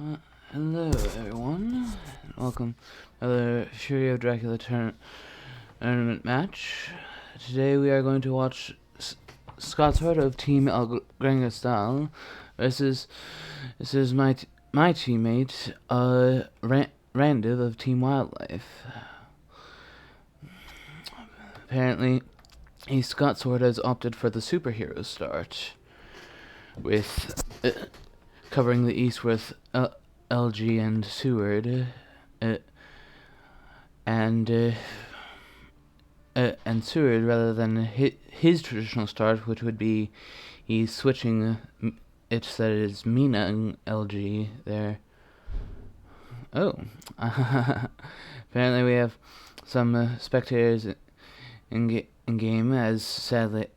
Hello everyone, welcome to another Fury of Dracula tournament match. Today we are going to watch ScotSword of Team El Grangastal versus my teammate Randiv of Team Wildlife. Apparently, ScotSword has opted for the superhero start, with covering the East with LG and Seward, and Seward rather than his traditional start, which would be he's switching it so that it is Mina and LG there. Oh, apparently we have some spectators in game, as sadly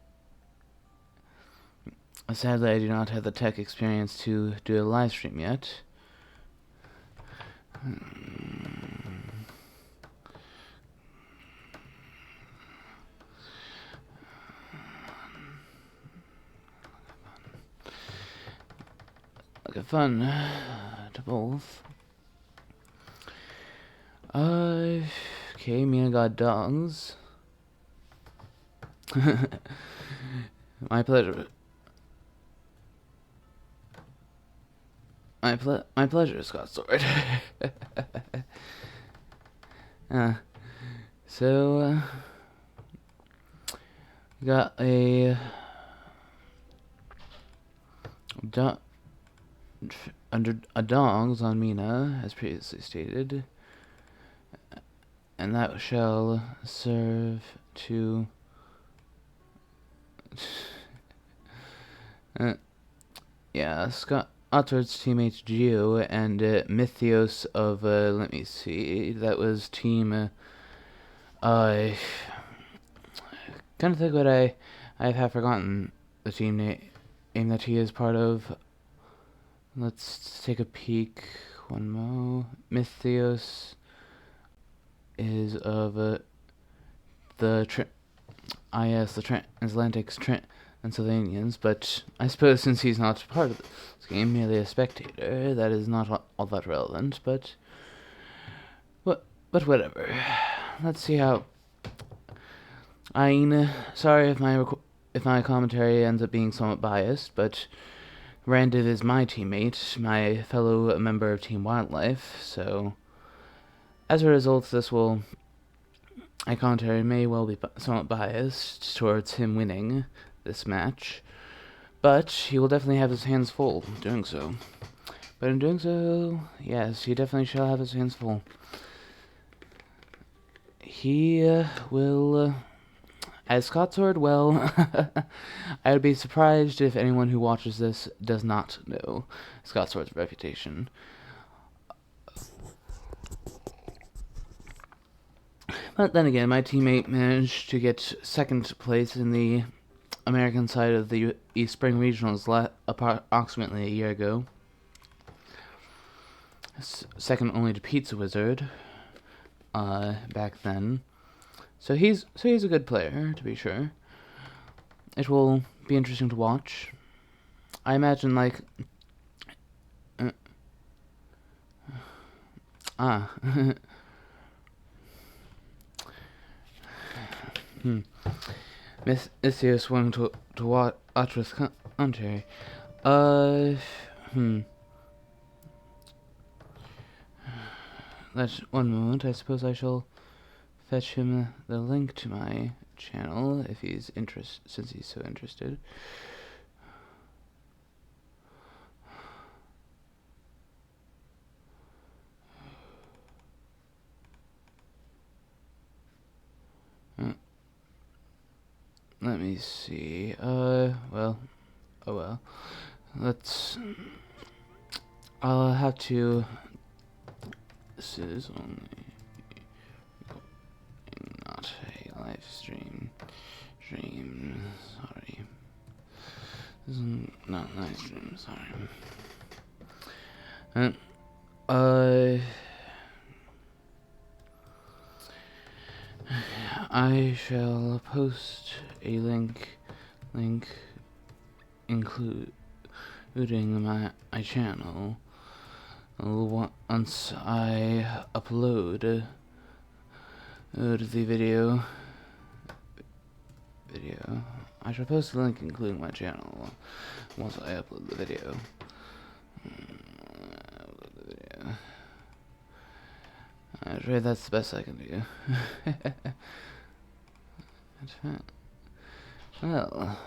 I do not have the tech experience to do a live stream yet. Look fun to both. Okay, Mina got dogs. My pleasure. My pleasure, ScotSword. So, we got a dogs on Mina, as previously stated, and that shall serve to ScotSword's teammates Geo and Mythios of let me see, that was team kind of think what I have forgotten the team name that he is part of. Let's take a peek. One more. Mythios is of the Transatlantic Transylvanians, but I suppose since he's not part of this game, merely a spectator, that is not all that relevant, but whatever. Let's see how. Sorry if my commentary ends up being somewhat biased, but Randiv is my teammate, my fellow member of Team Wildlife, so as a result, my commentary may well be somewhat biased towards him winning this match, but he will definitely have his hands full doing so. But in doing so, yes, he definitely shall have his hands full. He will, as ScotSword, well, I would be surprised if anyone who watches this does not know ScotSword's reputation. But then again, my teammate managed to get second place in the American side of the East Spring Regionals approximately a year ago. Second only to Pizza Wizard back then. So he's a good player, to be sure. It will be interesting to watch. I imagine, like, Mythios wanting to watch with commentary. That's one moment. I suppose I shall fetch him the link to my channel if he's since he's so interested. Let me see. Well. Oh well. I'll have to. This is only not a live stream. Sorry. This is not a live stream. Sorry. I shall post a link including my channel once I upload the video. I shall post a link including my channel once I upload the video. I'm afraid that's the best I can do. Well,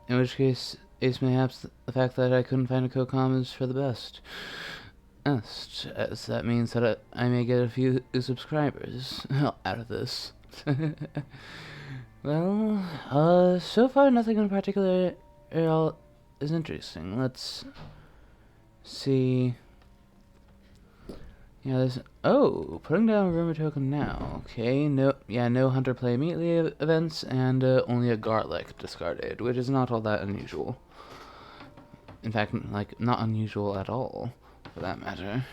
in which case, Ace mayhaps the fact that I couldn't find a co-com is for the best. As that means that I may get a few subscribers out of this. Well, so far nothing in particular is interesting. Let's see. Yeah, putting down a rumor token now. Okay, no hunter play immediately events, and only a garlic discarded, which is not all that unusual. In fact, like, not unusual at all, for that matter.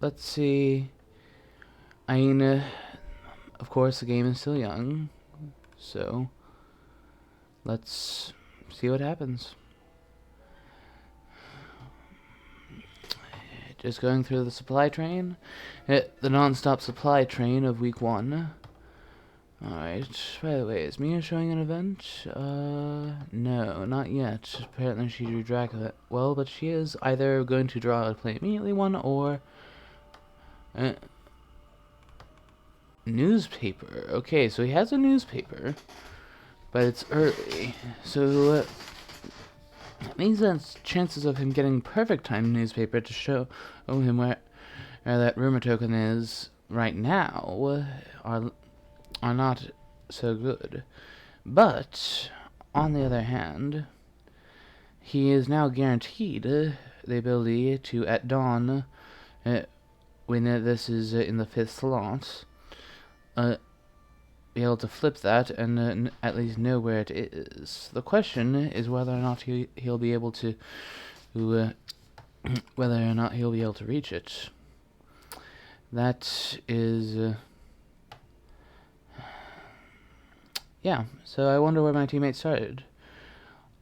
Let's see. I mean, of course, the game is still young, so let's see what happens. Just going through the supply train, the non-stop supply train of week 1. Alright, by the way, is Mia showing an event? No, not yet. Apparently she drew Dracula. Well, but she is either going to draw a play immediately one, or newspaper. Okay, so he has a newspaper, but it's early. So that means that chances of him getting perfect time newspaper to show him where that rumor token is right now are not so good. But on the other hand, he is now guaranteed the ability to, at dawn, when this is in the 5th slot, be able to flip that and at least know where it is. The question is whether or not he'll be able to reach it. That is yeah. So I wonder where my teammate started.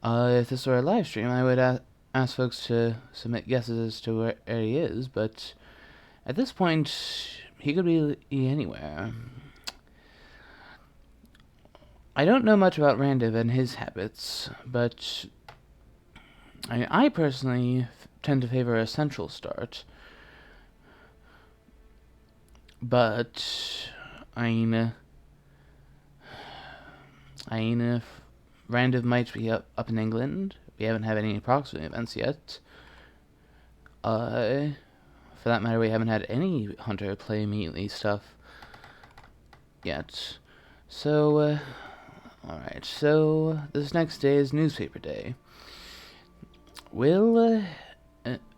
If this were a live stream, I would ask folks to submit guesses as to where he is, but at this point, he could be anywhere. I don't know much about Randiv and his habits, but I personally tend to favor a central start. But Randiv might be up in England. We haven't had any proximate events yet. For that matter, we haven't had any hunter play immediately stuff yet. So, alright, so this next day is newspaper day. Will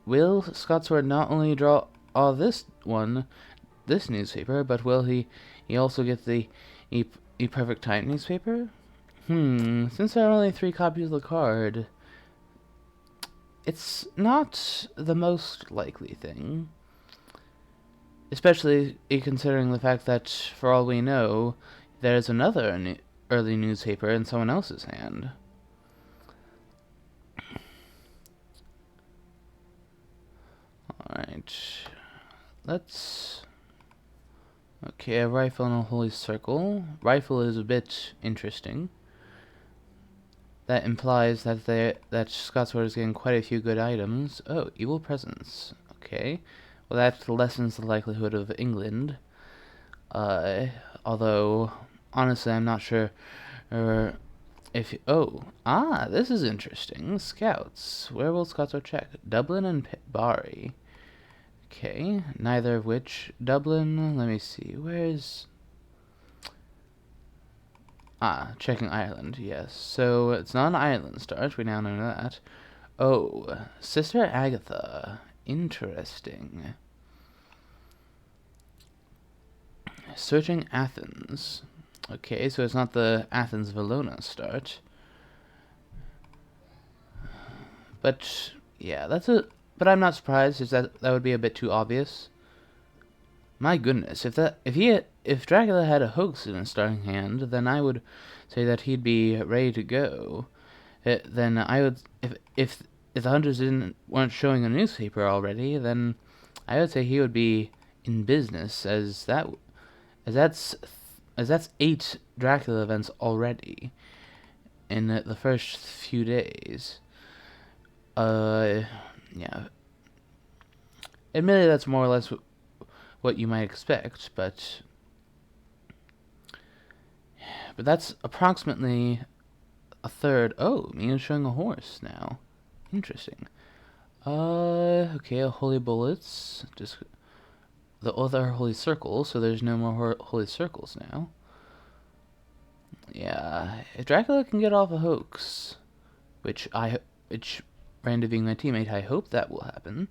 ScotSword not only draw this newspaper, but will he also get the perfect time newspaper? Since there are only 3 copies of the card, it's not the most likely thing. Especially considering the fact that, for all we know, there's another early newspaper in someone else's hand. Alright. Okay, a rifle and a holy circle. Rifle is a bit interesting. That implies that ScotSword is getting quite a few good items. Oh, evil presence. Okay. Well, that lessens the likelihood of England. Although, honestly, I'm not sure if... this is interesting. Scouts. Where will ScotSword check? Dublin and Bari. Okay, neither of which. Dublin, let me see. Where's... checking Ireland, yes. So, it's not an Ireland start. We now know that. Oh, Sister Agatha. Interesting. Searching Athens. Okay, so it's not the Athens-Valona start. But, yeah, but I'm not surprised, is that would be a bit too obvious. My goodness, if Dracula had a hoax in his starting hand, then I would say that he'd be ready to go. Then I would, if the hunters weren't showing a newspaper already, then I would say he would be in business, as that's 8 Dracula events already in the first few days. Yeah. Admittedly, that's more or less what you might expect, but that's approximately a third. Oh, Mina's showing a horse now. Interesting. Okay, holy bullets. Just the other holy circles, so there's no more holy circles now. Yeah, if Dracula can get off a hoax, which Randiv being my teammate, I hope that will happen.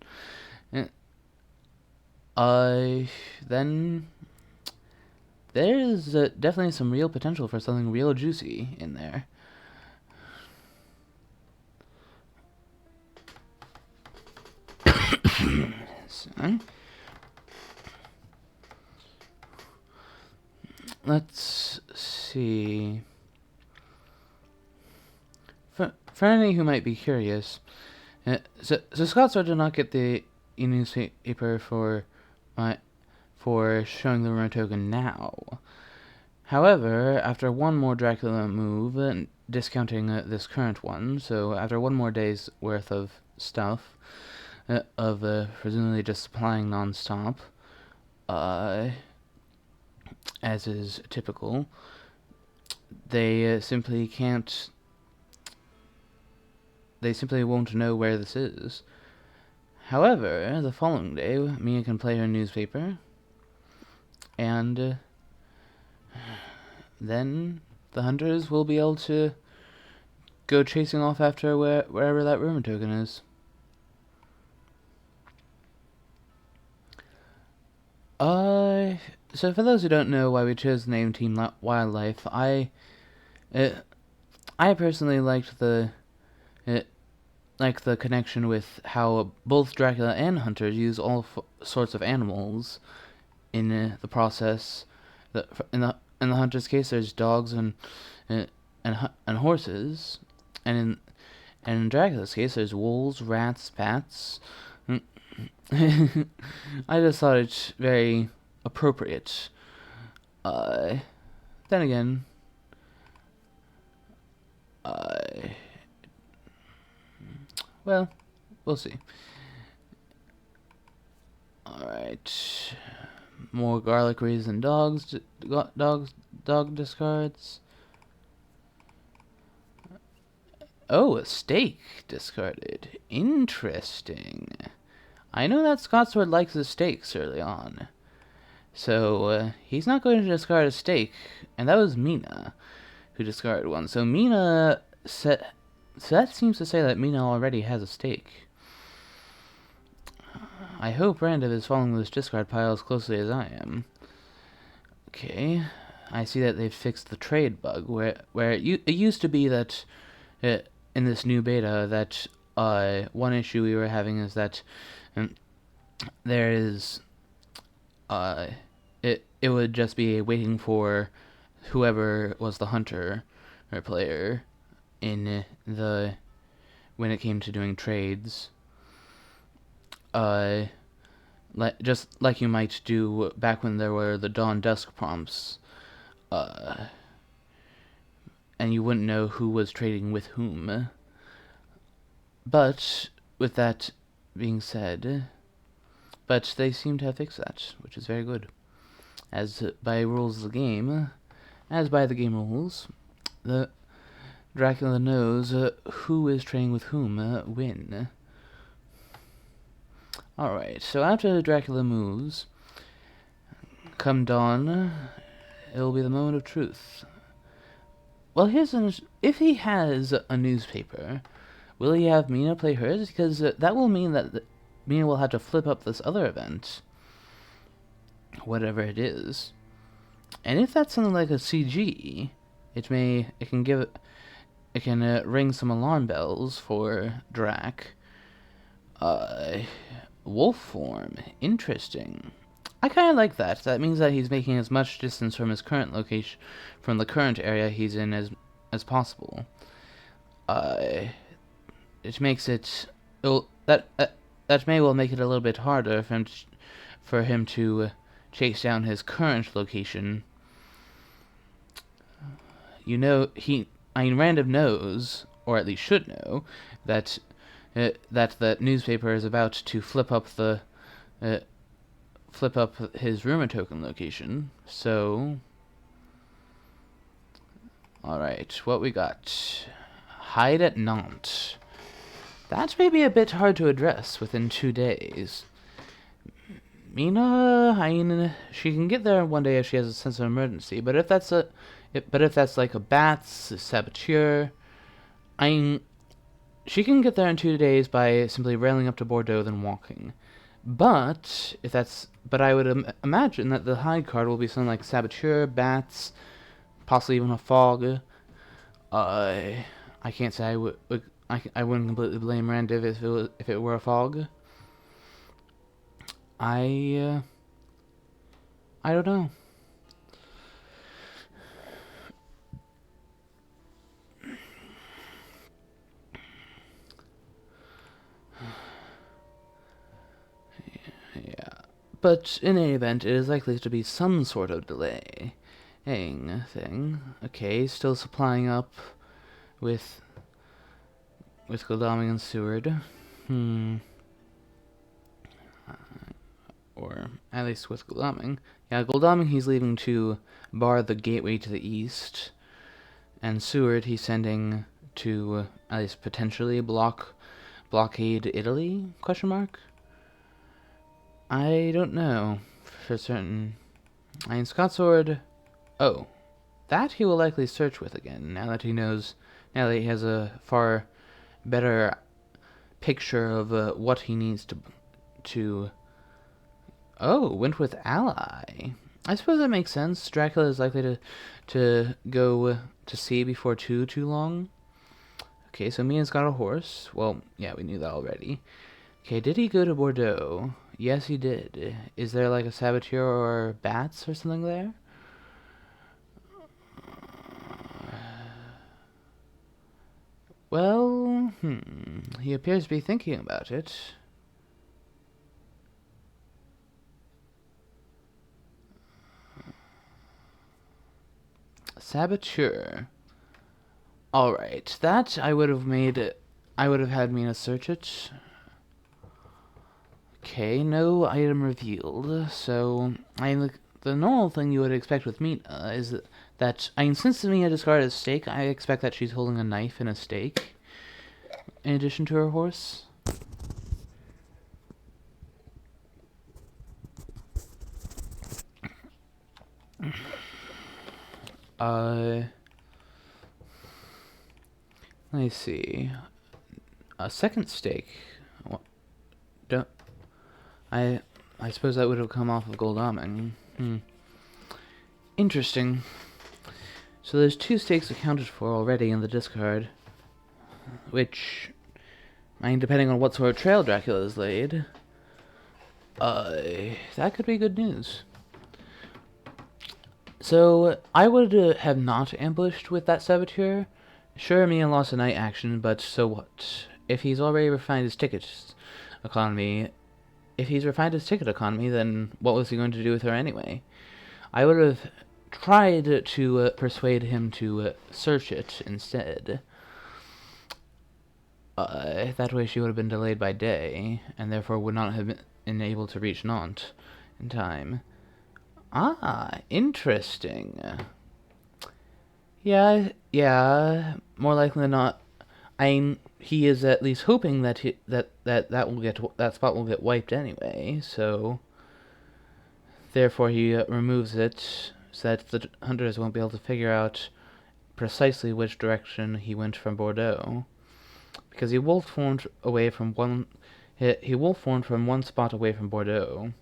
Then there's definitely some real potential for something real juicy in there. So, let's see. For any who might be curious, so ScotSword did not get the newspaper for showing the rumor token now. However, after one more Dracula move, discounting this current one, so after one more day's worth of stuff, of presumably just supplying non-stop, as is typical, they simply won't know where this is. However, the following day, Mia can play her newspaper, and then the hunters will be able to go chasing off after wherever that rumor token is. So for those who don't know why we chose the name Team Wildlife, I personally liked the connection with how both Dracula and hunters use all sorts of animals in the process. In the hunter's case, there's dogs and horses, and in Dracula's case, there's wolves, rats, bats. I just thought it's very appropriate. Then again, well, we'll see. Alright. More garlic raisin dog discards. Oh, a steak discarded. Interesting. I know that ScotSword likes his steaks early on. So, he's not going to discard a steak. And that was Mina who discarded one. So Mina said... So that seems to say that Mina already has a steak. I hope Randiv is following this discard pile as closely as I am. Okay. I see that they've fixed the trade bug, where it used to be that... in this new beta, that one issue we were having is that there is it would just be waiting for whoever was the hunter or player in the when it came to doing trades, just like you might do back when there were the dawn dusk prompts, and you wouldn't know who was trading with whom. But with that being said, but they seem to have fixed that, which is very good. As by rules of the game, as by the game rules, the Dracula knows who is trading with whom when. Alright, so after Dracula moves, come dawn, it'll be the moment of truth. Well, if he has a newspaper, will he have Mina play hers? Because that will mean that Mina will have to flip up this other event, whatever it is. And if that's something like a CG, it can ring some alarm bells for Drac. Wolf form, interesting. I kind of like that. That means that he's making as much distance from his current location, from the current area he's in as possible. It makes it that may well make it a little bit harder for him to chase down his current location. You know, Randiv knows, or at least should know, that that the newspaper is about to flip up his rumor token location. So, all right, what we got? Hide at Nantes. That's maybe a bit hard to address within 2 days. Mina, she can get there one day if she has a sense of emergency. But if that's like a Bats, a Saboteur, she can get there in 2 days by simply railing up to Bordeaux then walking. But I would imagine that the hide card will be something like Saboteur, Bats, possibly even a Fog. I can't say I wouldn't completely blame Randiv if it were a Fog. I don't know. Yeah. But in any event, it is likely to be some sort of delay. Thing. Okay, still supplying up with Goldaming and Seward. Or at least with Goldaming. Yeah, Goldaming he's leaving to bar the gateway to the east. And Seward he's sending to at least potentially blockade Italy? Question mark? I don't know for certain. ScotSword. Oh, that he will likely search with again now that he has a far better picture of what he needs to. Oh, went with ally. I suppose that makes sense. Dracula is likely to go to sea before too long. Okay, so Mia's got a horse. Well, yeah, we knew that already. Okay, did he go to Bordeaux? Yes, he did. Is there like a Saboteur or Bats or something there? Well, he appears to be thinking about it. Saboteur. Alright, that I would have had Mina search it. Okay, no item revealed. So, the normal thing you would expect with Mina is that since Mina discarded a stake, I expect that she's holding a knife and a stake in addition to her horse. Let me see. A second stake. I suppose that would have come off of Goldaming. Interesting. So there's 2 stakes accounted for already in the discard, which, depending on what sort of trail Dracula has laid, that could be good news. So I would have not ambushed with that Saboteur. Sure, Mia lost a night action, but so what? If he's already refined his ticket economy, then what was he going to do with her anyway? I would have tried to persuade him to search it instead. That way she would have been delayed by day, and therefore would not have been able to reach Nantes in time. Ah, interesting. Yeah, more likely than not. He is at least hoping that that spot will get wiped anyway. So, therefore, he removes it so that the hunters won't be able to figure out precisely which direction he went from Bordeaux, because he wolf formed from one spot away from Bordeaux.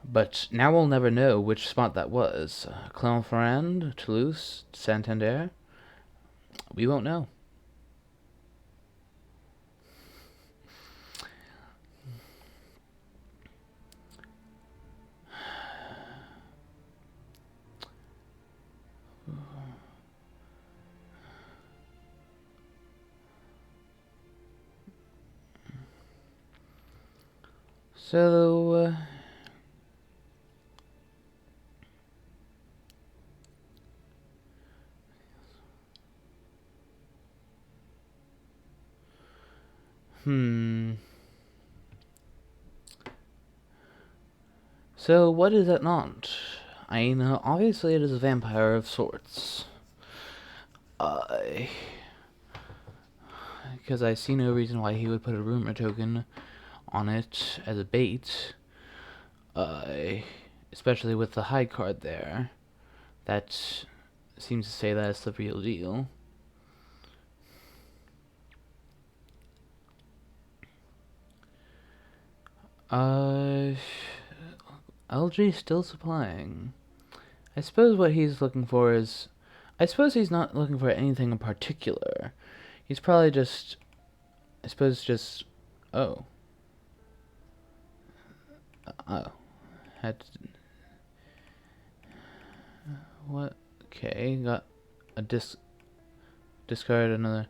But now we'll never know which spot that was. Clermont-Ferrand, Toulouse, Santander. We won't know. So, So, what is it not? I mean, obviously it is a vampire of sorts. Because I see no reason why he would put a rumor token on it as a bait. Especially with the high card there. That seems to say that it's the real deal. LG still supplying. I suppose what he's looking for is... I suppose he's not looking for anything in particular. He's probably just... I suppose just... Oh. Oh. Had to... What? Okay, got a discard another...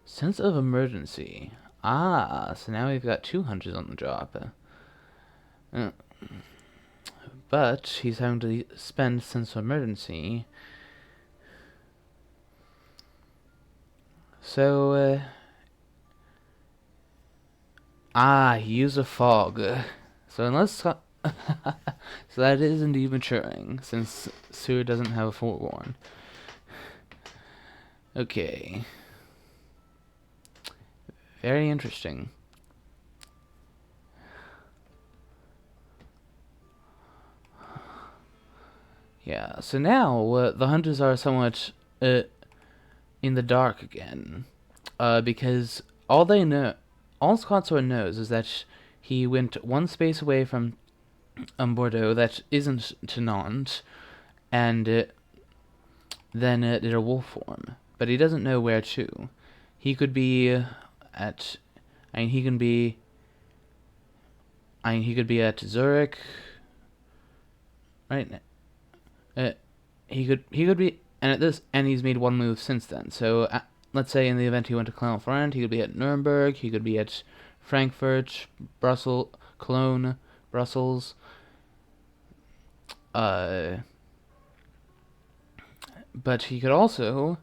Sense of emergency. Ah, so now we've got 2 hunches on the drop. But he's having to spend sense of emergency. So, he used a fog. So unless... so that is indeed maturing, since Seward doesn't have a forewarn. Okay. Very interesting. Yeah, so now the hunters are somewhat in the dark again, because all ScotSword knows is that he went one space away from Bordeaux that isn't to Nantes, and then did a wolf form, but he doesn't know where to. He could be at, he could be at Zurich, right? He could be, and he's made one move since then. So let's say in the event he went to Clermont-Ferrand, he could be at Nuremberg, he could be at Frankfurt, Brussels, Cologne, Brussels. But he could also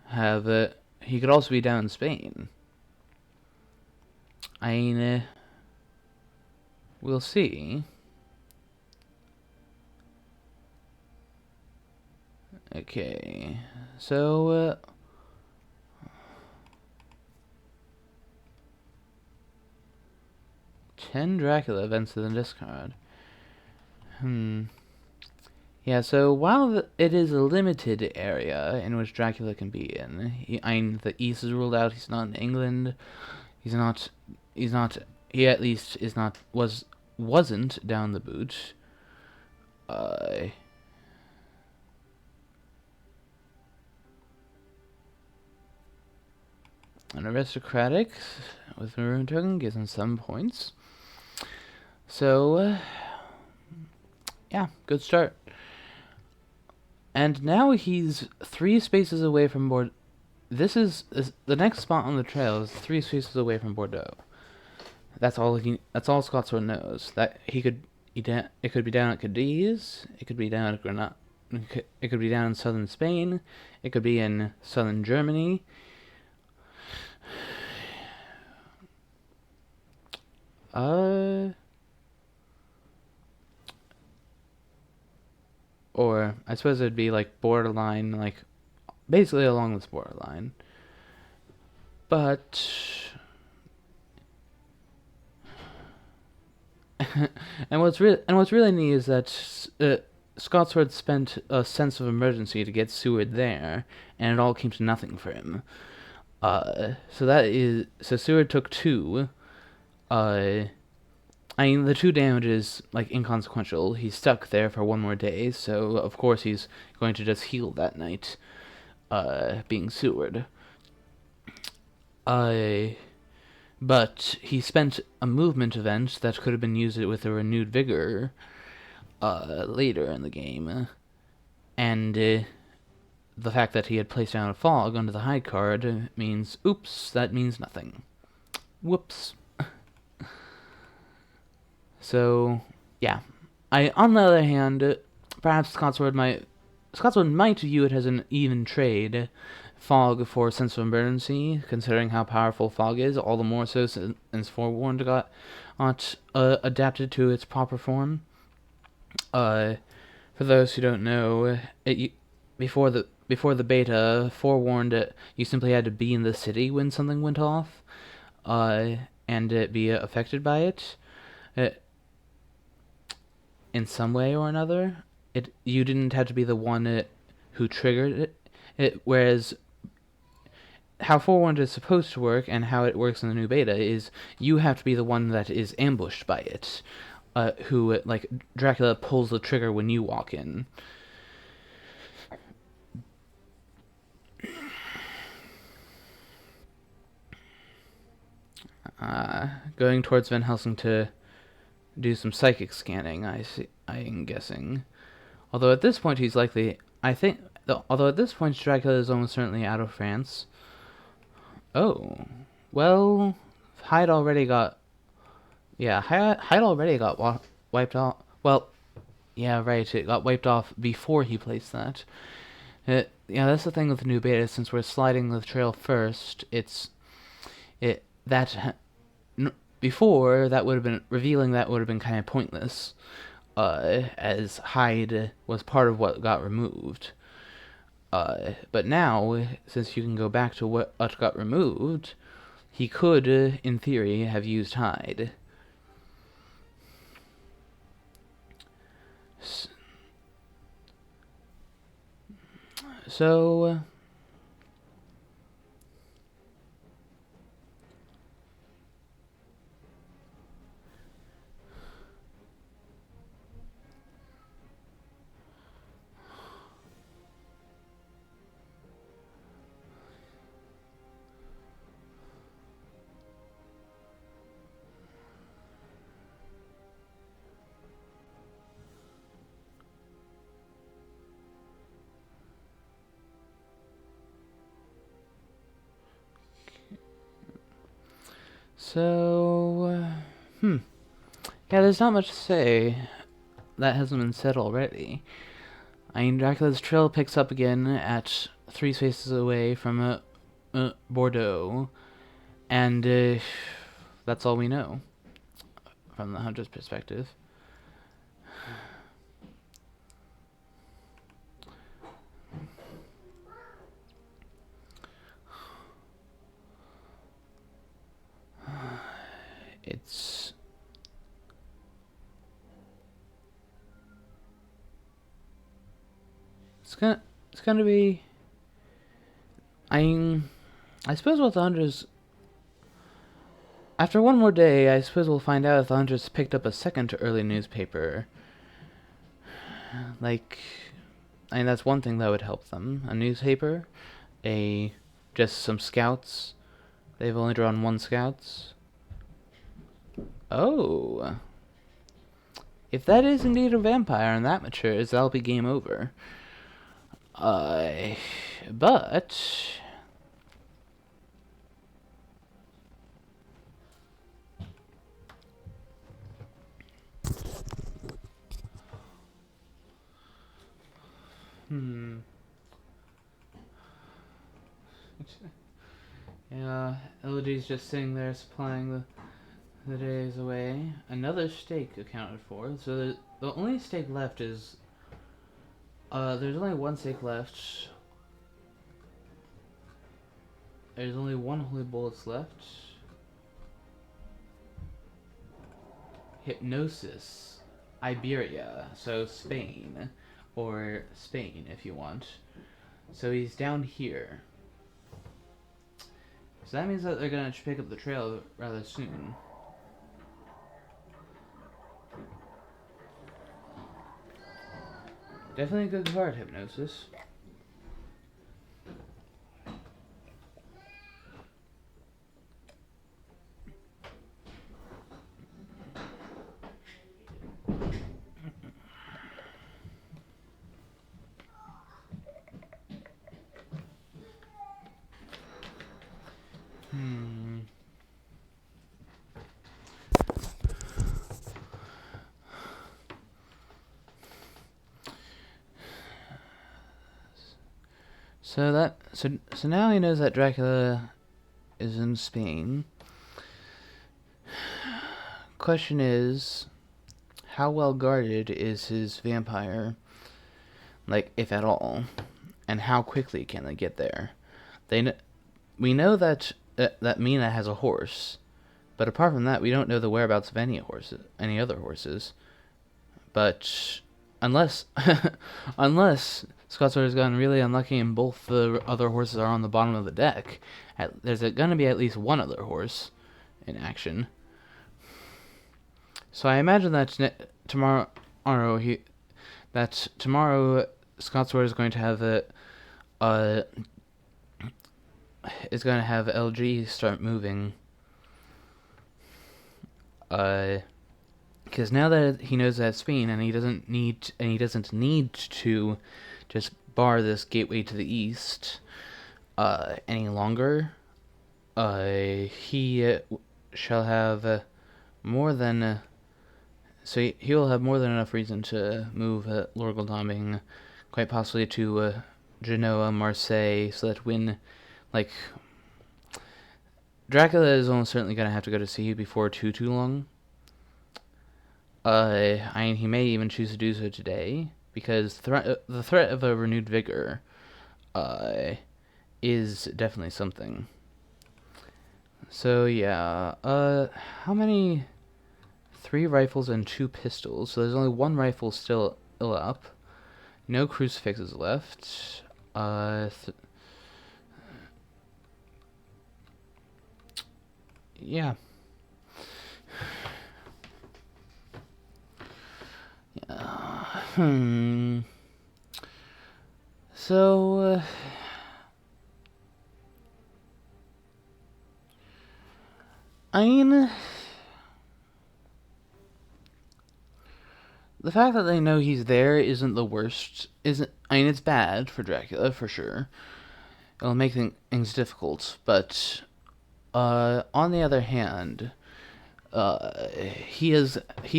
have he could also be down in Spain. I mean, we'll see. Okay, so 10 Dracula events in the discard. Yeah, so while it is a limited area in which Dracula can be in, the East is ruled out. He's not in England. He at least wasn't down the boot. An aristocratic with maroon token gives him 7 points. So, yeah, good start. And now he's 3 spaces away from Bordeaux. This is the next spot on the trail is 3 spaces away from Bordeaux. That's all ScotSword knows. That it could be down at Cadiz. It could be down at Granada. It could be down in southern Spain. It could be in southern Germany. Or I suppose it'd be like borderline, like basically along this borderline. But and what's really neat is that ScotSword spent a sense of emergency to get Seward there, and it all came to nothing for him. So Seward took 2. The 2 damage is, like, inconsequential. He's stuck there for 1 more day, so of course he's going to just heal that night, being Seward. But he spent a movement event that could have been used with a renewed vigor, later in the game. And, the fact that he had placed down a fog under the high card means, oops, that means nothing. Whoops. So, yeah. On the other hand, perhaps ScotSword might view it as an even trade. Fog for sense of emergency, considering how powerful fog is, all the more so since Forewarned got adapted to its proper form. For those who don't know, before the beta, Forewarned, you simply had to be in the city when something went off, and be affected by it. In some way or another. You didn't have to be the one who triggered it. Whereas how Forewarned is supposed to work and how it works in the new beta is you have to be the one that is ambushed by it. Who, like, Dracula pulls the trigger when you walk in. Going towards Van Helsing to do some psychic scanning, I'm guessing. Although at this point he's likely, although at this point Dracula is almost certainly out of France. Oh, well, Hyde already got, Hyde already got wiped off. Well, yeah, right, it got wiped off before he placed that. Yeah, that's the thing with the new beta. Since we're sliding the trail first, before that would have been revealing that would have been kind of pointless, as Hyde was part of what got removed. But now, since you can go back to what got removed, he could, in theory, have used Hyde. So, yeah, there's not much to say that hasn't been said already. I mean, Dracula's trail picks up again at 3 spaces away from Bordeaux, and that's all we know from the hunter's perspective. It's gonna be. I suppose what the hunters. After one more day, I suppose we'll find out if the hunters picked up a second early newspaper. Like, I mean, that's one thing that would help them. A newspaper, just some scouts. They've only drawn 1 scouts. Oh. If that is indeed a vampire and that matures, that'll be game over. But... Yeah, Elodie's just sitting there supplying the days away. Another stake accounted for. So the only stake left is... there's only 1 stake left. There's only 1 holy bullets left. Hypnosis. Iberia. So Spain. Or Spain, if you want. So he's down here. So that means that they're going to pick up the trail rather soon. Definitely a good card, Hypnosis. So now he knows that Dracula is in Spain. Question is, how well guarded is his vampire? Like, if at all, and how quickly can they get there? We know that that Mina has a horse, but apart from that, we don't know the whereabouts of any other horses. But unless unless ScotSword has gotten really unlucky and both the other horses are on the bottom of the deck, there's going to be at least one other horse in action. So I imagine that tomorrow ScotSword is going to have LG start moving. Because now that he knows that it's Spain, and he doesn't need to just bar this gateway to the east any longer, he shall have more than. So he will have more than enough reason to move Lord Godalming, quite possibly to Genoa, Marseille, so that when, like, Dracula is almost certainly going to have to go to sea before too long. He may even choose to do so today, because the threat of a renewed vigor is definitely something. So yeah, how many? 3 rifles and 2 pistols, so there's only 1 rifle still up. No crucifixes left. Yeah. So, I mean, the fact that they know he's there isn't the worst. It's bad for Dracula, for sure. It'll make things difficult, but on the other hand, he's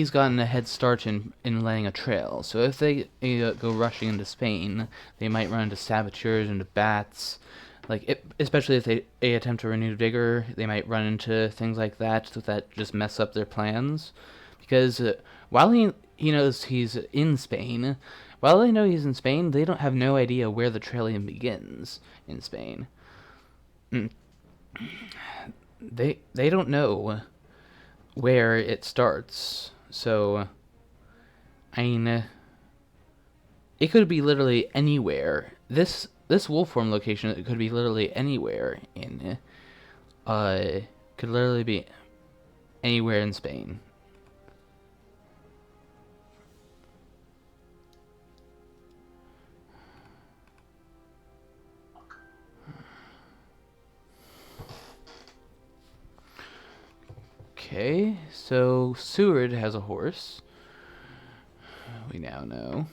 gotten a head start in laying a trail. So if they go rushing into Spain, they might run into saboteurs, into bats. Especially if they attempt to renew vigor, they might run into things like that just mess up their plans. Because while he knows he's in Spain, while they know he's in Spain, they don't have no idea where the trail even begins in Spain. They don't know where it starts. So, it could be literally anywhere. This Wolfform location, it could be literally anywhere could literally be anywhere in Spain. Okay, so Seward has a horse. We now know.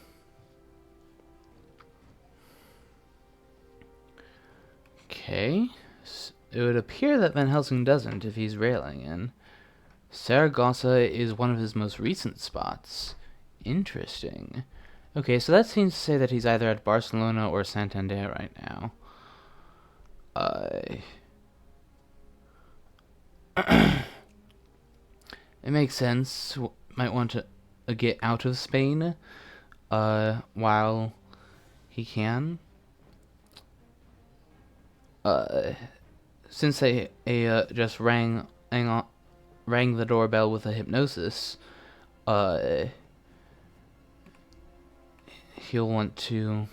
Okay, it would appear that Van Helsing doesn't if he's railing in. Saragossa is one of his most recent spots. Interesting. Okay, so that seems to say that he's either at Barcelona or Santander right now. It makes sense. Might want to get out of Spain while he can. Since they just rang the doorbell with a hypnosis, he'll want to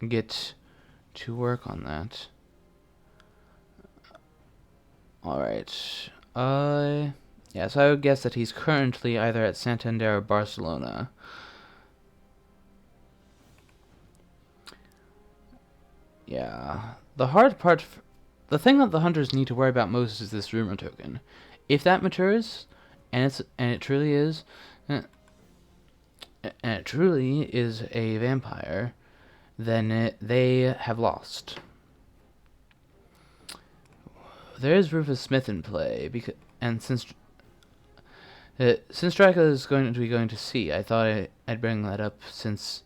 get to work on that. Alright. Yeah, so I would guess that he's currently either at Santander or Barcelona. Yeah. The hard part... The thing that the hunters need to worry about most is this rumor token. If that matures, and it truly is a vampire, then they have lost. There is Rufus Smith in play, and since Dracula is going to sea, I thought I'd bring that up since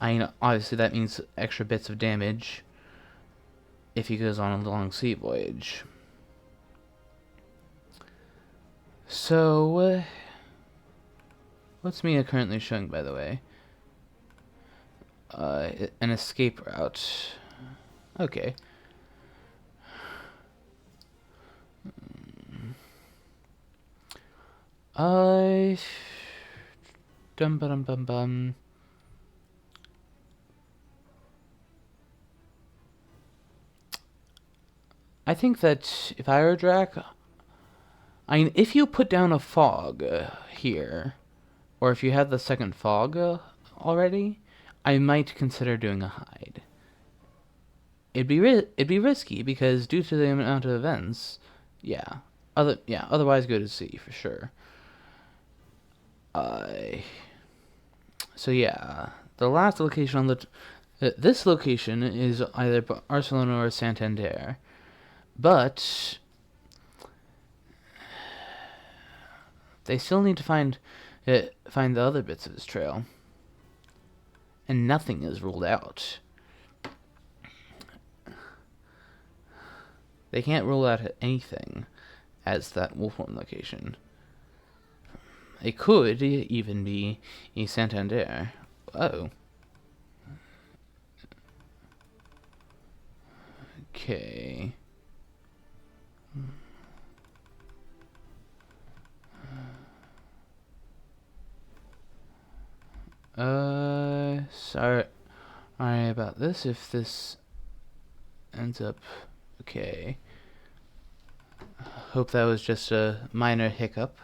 I mean, obviously that means extra bits of damage if he goes on a long sea voyage. So, what's Mia currently showing, by the way? An escape route. Okay. Uh, dum bum bum bum. I think that if I were Drac, I mean, if you put down a fog here, or if you have the second fog already, I might consider doing a hide. It'd be risky because due to the amount of events, yeah. Otherwise go to sea for sure. So yeah, the last location on this location is either Barcelona or Santander, but they still need to find the other bits of his trail, and nothing is ruled out. They can't rule out anything as that Wolfhorn location. It could even be a Santander. Oh. Okay. Sorry about this. If this ends up okay. Hope that was just a minor hiccup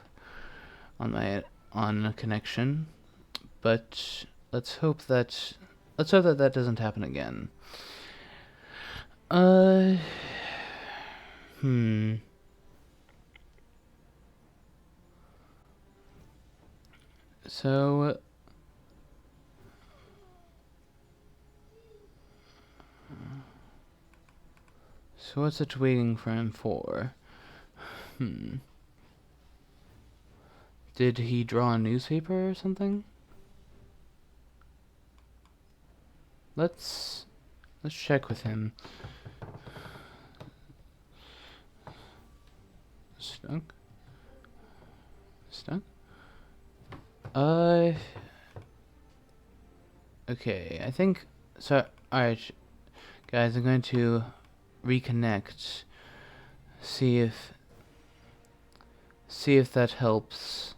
on a connection, but let's hope that that doesn't happen again. So what's it waiting for him for? Did he draw a newspaper or something? Let's check with him. Stuck? Okay, I think so. Alright, guys, I'm going to reconnect. See if that helps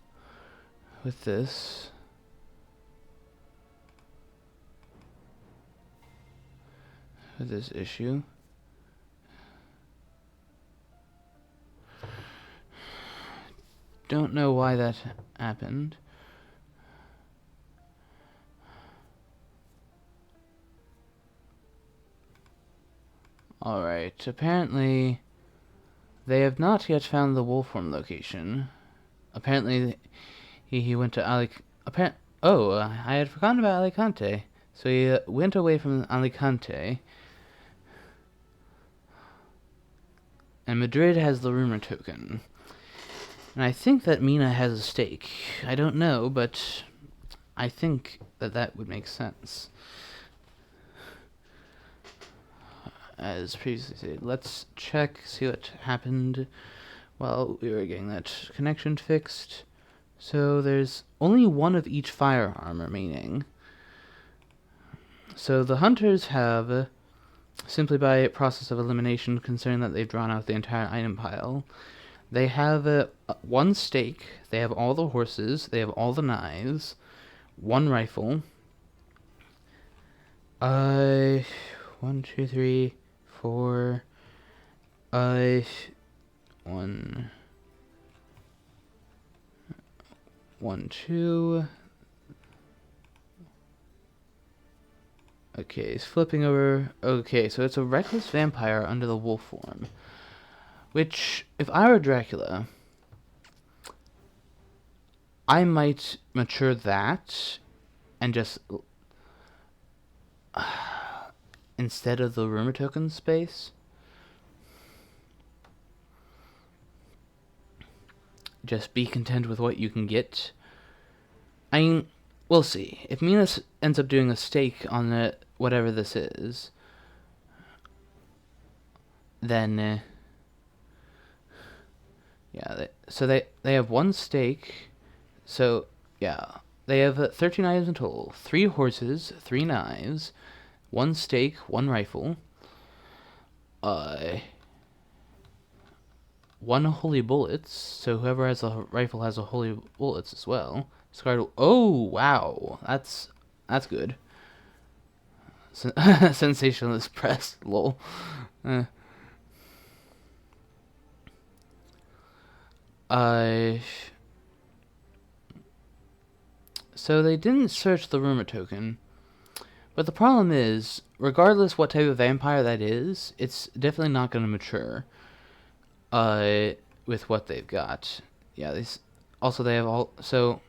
with this. With this issue. Don't know why that happened. Alright, apparently they have not yet found the Wolfhorn location. Apparently he went to I had forgotten about Alicante. So he went away from Alicante. And Madrid has the rumor token. And I think that Mina has a stake. I don't know, but I think that would make sense. As previously said, let's check, see what happened while we were getting that connection fixed. So there's only one of each firearm remaining. So the hunters have, simply by a process of elimination, considering that they've drawn out the entire item pile, they have one stake, they have all the horses, they have all the knives, one rifle. 1, 2, 3, 4. 1, 2. Okay, he's flipping over. Okay, so it's a reckless vampire under the wolf form. Which, if I were Dracula, I might mature that and just instead of the rumor token space, just be content with what you can get. I mean, we'll see. If Mina ends up doing a stake on whatever this is, then yeah. So they have one stake. So yeah, they have 13 items in total: 3 horses, 3 knives, 1 stake, 1 rifle, 1 holy bullets. So whoever has a rifle has a holy bullets as well. Scarred. Oh wow, that's good. Sensationalist press. Lol. Uh, uh, so they didn't search the rumor token, but the problem is, regardless what type of vampire that is, it's definitely not going to mature. With what they've got. Yeah, they have all. So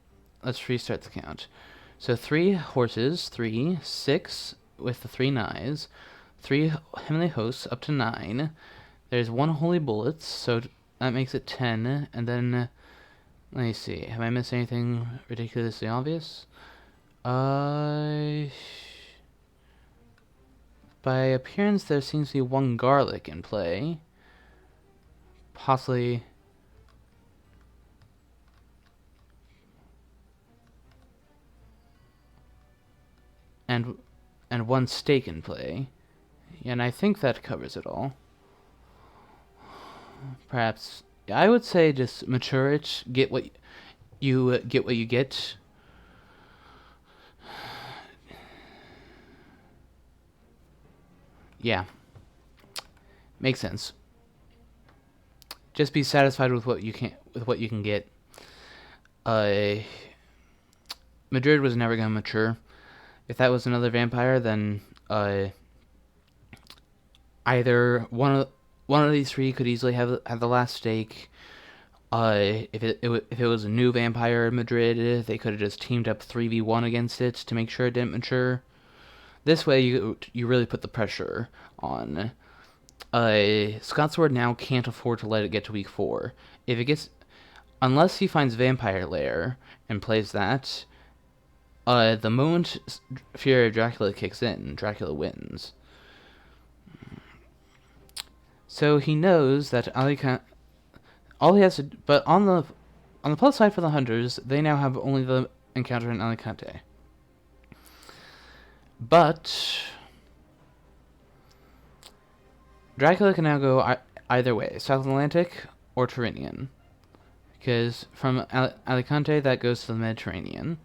let's restart the count. So 3 horses, 3, 6 with the 3 knives, 3 heavenly hosts up to 9. There's 1 holy bullets, so that makes it 10. And then let me see. Have I missed anything ridiculously obvious? By appearance, there seems to be 1 garlic in play. Possibly. And 1 stake in play. And I think that covers it all. Perhaps I would say just mature it, get what you get. Yeah, makes sense. Just be satisfied with what you can get. Madrid was never gonna mature. If that was another vampire, then either one of these 3 could easily have the last stake. If it was a new vampire in Madrid, they could have just teamed up 3v1 against it to make sure it didn't mature. This way, you really put the pressure on. ScotSword now can't afford to let it get to week 4. If it gets, unless he finds Vampire Lair and plays that, the moment Fury of Dracula kicks in, Dracula wins. So he knows that all he has to, but on the plus side for the hunters, they now have only the encounter in Alicante. But Dracula can now go either way, South Atlantic or Tyrrhenian. Because from Alicante, that goes to the Mediterranean.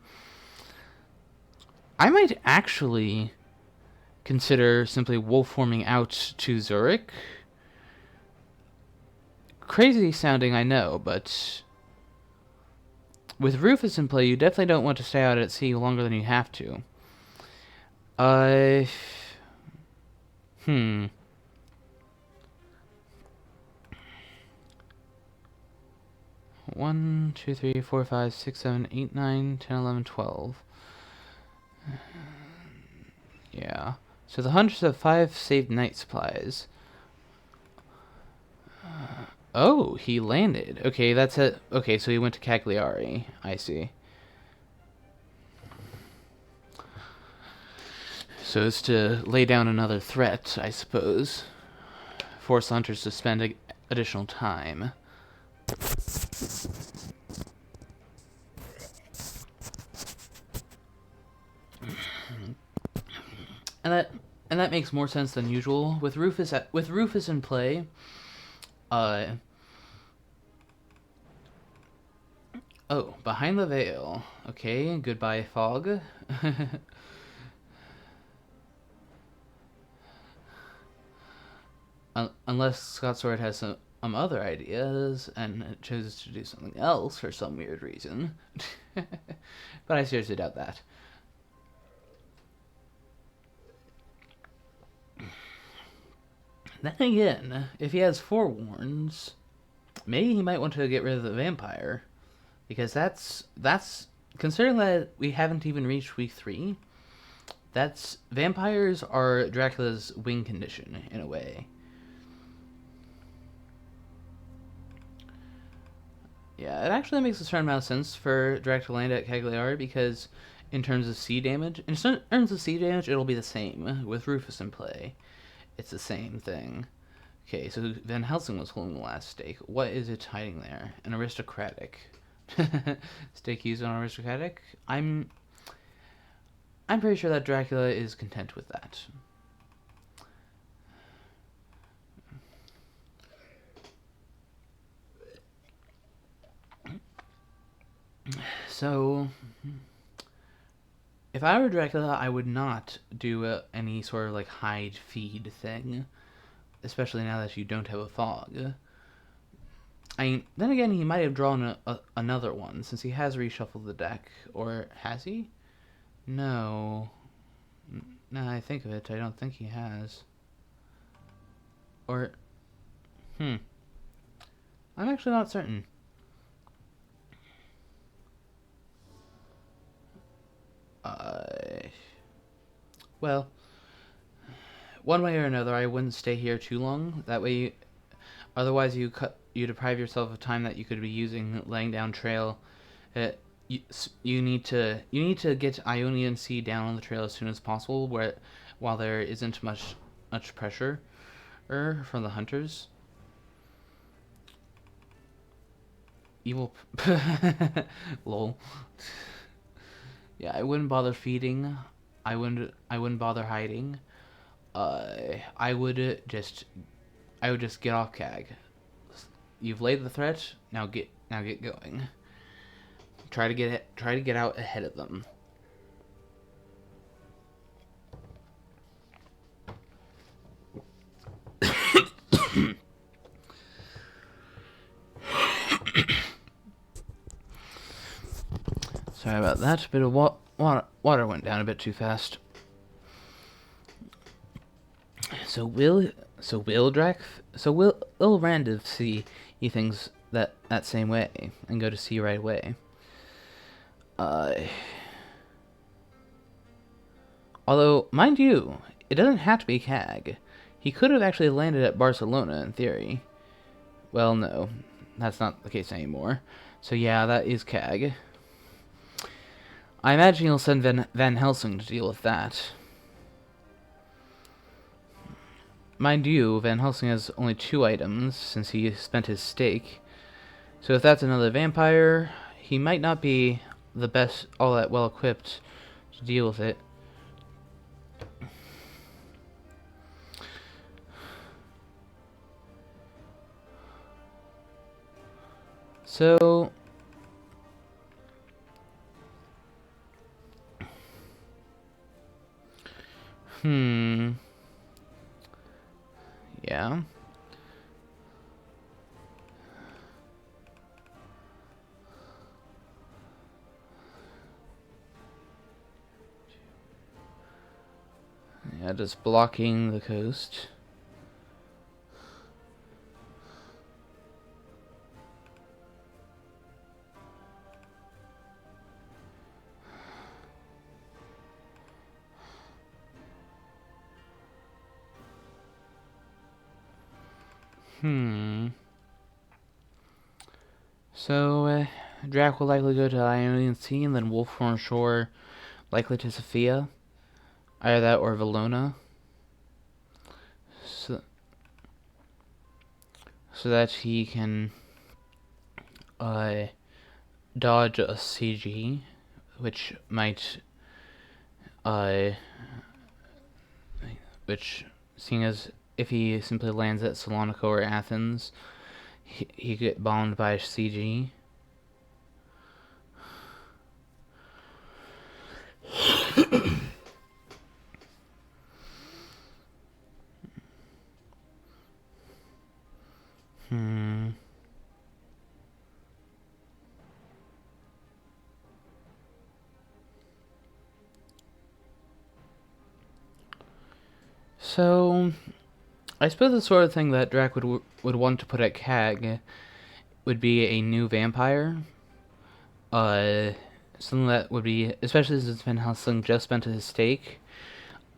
I might actually consider simply wolf forming out to Zurich. Crazy sounding, I know, but with Rufus in play, you definitely don't want to stay out at sea longer than you have to. 1, 2, 3, 4, 5, 6, 7, 8, 9, 10, 11, 12. Yeah. So the hunters have 5 saved night supplies. Oh, he landed. Okay, that's it. Okay, so he went to Cagliari. I see. So it's to lay down another threat, I suppose. Force hunters to spend additional time. And that makes more sense than usual with Rufus in play. Oh, behind the veil. Okay, goodbye fog. Unless ScotSword has some other ideas and chooses to do something else for some weird reason. But I seriously doubt that. Then again, if he has forewarns, maybe he might want to get rid of the vampire. Because that's considering that we haven't even reached week 3, vampires are Dracula's wing condition in a way. Yeah, it actually makes a certain amount of sense for Dracula to land at Cagliari because in terms of C damage. In terms of C damage, it'll be the same with Rufus in play. It's the same thing. Okay, so Van Helsing was holding the last stake. What is it hiding there? An aristocratic. Stake used on aristocratic? I'm pretty sure that Dracula is content with that. So, if I were Dracula, I would not do any sort of like hide feed thing, especially now that you don't have a fog. Then again, he might have drawn another one since he has reshuffled the deck, or has he? No. Now I think of it, I don't think he has. Or, I'm actually not certain. Well, one way or another, I wouldn't stay here too long. That way, otherwise you deprive yourself of time that you could be using laying down trail. You need to get Ionian Sea down on the trail as soon as possible, while there isn't much pressure from the hunters. Evil, lol. Yeah, I wouldn't bother feeding. I wouldn't bother hiding. I would just get off CAG. You've laid the threat. Now get going. Try to get out ahead of them. Sorry about that. A bit of water went down a bit too fast. So will Randiv see things that same way and go to C right away? Although, mind you, it doesn't have to be CAG. He could have actually landed at Barcelona in theory. Well, no, that's not the case anymore. So yeah, that is CAG. I imagine he'll send Van Helsing to deal with that. Mind you, Van Helsing has only 2 items since he spent his stake. So if that's another vampire, he might not be the best, all that well equipped to deal with it. So yeah. Yeah, just blocking the coast. So, Drac will likely go to Ionian Sea, and then Wolfhorn Shore likely to Sophia. Either that or Valona. So that he can dodge a CG, which might seeing as if he simply lands at Salonika or Athens, he could get bombed by a CG. So, I suppose the sort of thing that Drac would want to put at CAG would be a new vampire. Something that would be, especially since Van Helsing just spent his stake,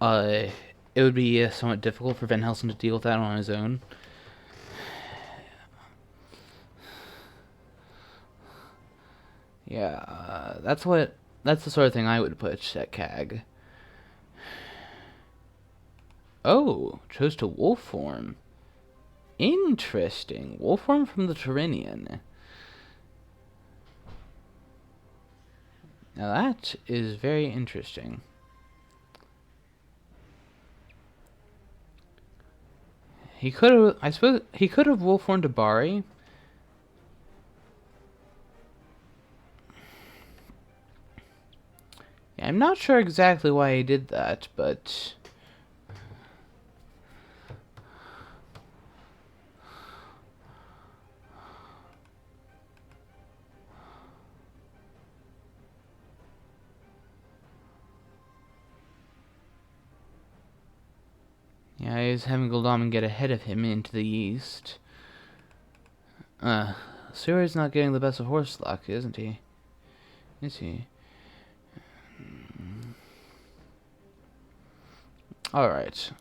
it would be somewhat difficult for Van Helsing to deal with that on his own. Yeah, that's what That's the sort of thing I would put at CAG. Oh, chose to wolf form. Interesting. Wolf form from the Tyrrhenian. Now that is very interesting. He could have, I suppose, he could have wolf formed to Bari. Yeah, I'm not sure exactly why he did that, but yeah, he's having Goldaman get ahead of him into the east. Seward's not getting the best of horse luck, isn't he? Is he? Alright.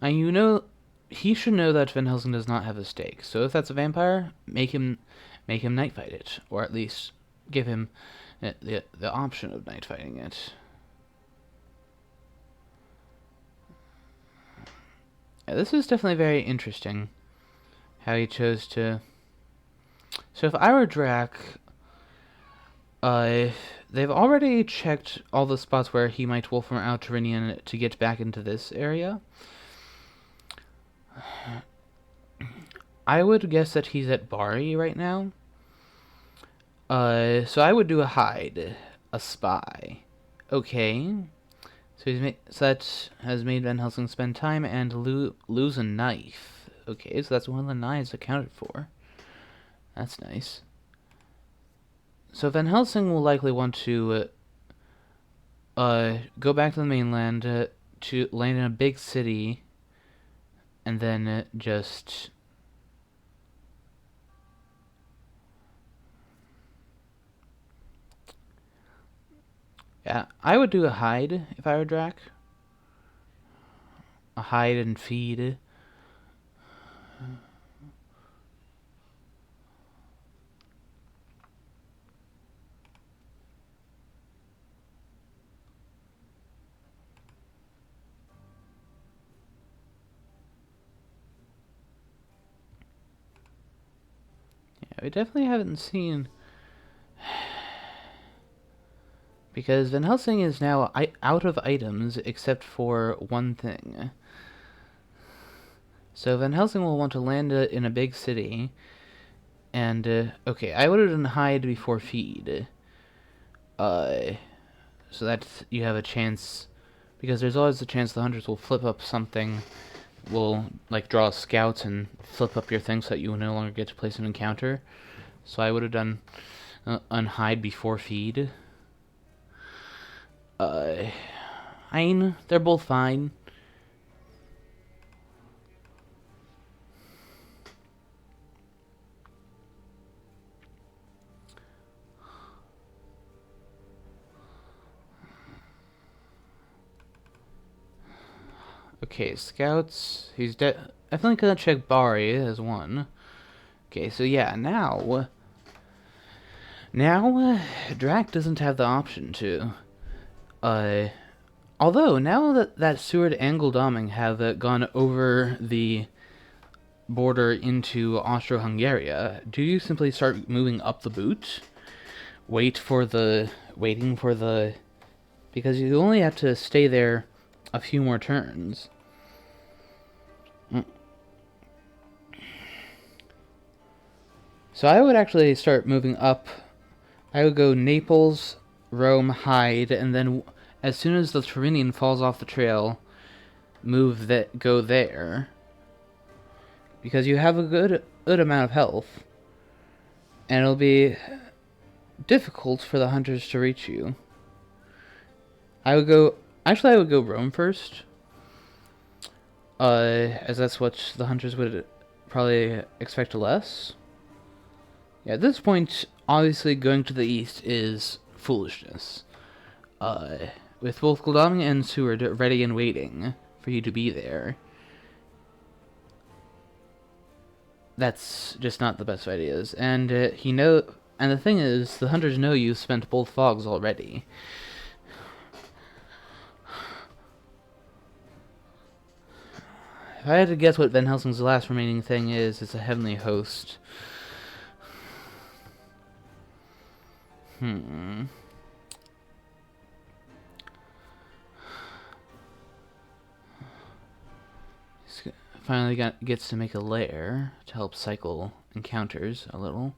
And you know, he should know that Van Helsing does not have a stake. So if that's a vampire, make him night fight it, or at least give him the option of night fighting it. Yeah, this is definitely very interesting. How he chose to. So if I were Drac, they've already checked all the spots where he might wolf from out Tyrrhenian to get back into this area. I would guess that he's at Bari right now. So I would do a hide, a spy. Okay. So that has made Van Helsing spend time and lose a knife. Okay, so that's one of the knives accounted for. That's nice. So Van Helsing will likely want to go back to the mainland to land in a big city, and then just. Yeah, I would do a hide if I were Drac. A hide and feed. Yeah, we definitely haven't seen. Because Van Helsing is now out of items except for one thing. So Van Helsing will want to land in a big city. And, okay, I would have done hide before feed. So that you have a chance. Because there's always a chance the hunters will flip up something. Will, like, draw scouts and flip up your thing so that you will no longer get to place an encounter. So I would have done unhide before feed. Fine. They're both fine. Okay, scouts. He's definitely gonna check Bari as one. Okay, so yeah, now Drac doesn't have the option to. Although now that Seward and Goldaman have gone over the border into Austro-Hungaria, do you simply start moving up the boot? Waiting for the, because you only have to stay there a few more turns. So I would actually start moving up. I would go Naples, Rome, Hyde, and then as soon as the Tyrrhenian falls off the trail, go there. Because you have a good amount of health. And it'll be difficult for the hunters to reach you. I would go Rome first. As that's what the hunters would probably expect less. Yeah, at this point, obviously going to the east is foolishness. With both Goldaman and Seward ready and waiting for you to be there, that's just not the best of ideas. And And the thing is, the hunters know you've spent both fogs already. If I had to guess what Van Helsing's last remaining thing is, it's a heavenly host. Finally gets to make a lair to help cycle encounters a little.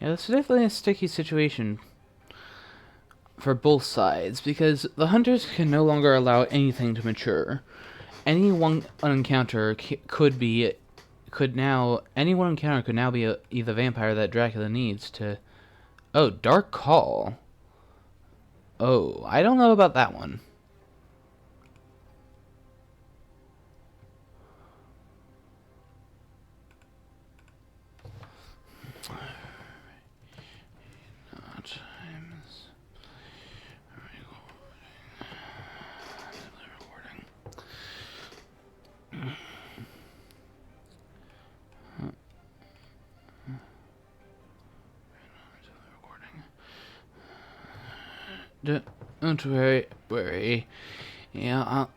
Yeah, that's definitely a sticky situation for both sides, because the hunters can no longer allow anything to mature. Any one encounter could now be either vampire that Dracula needs to. Oh, Dark Call. Oh, I don't know about that one. Don't worry. Yeah, I'll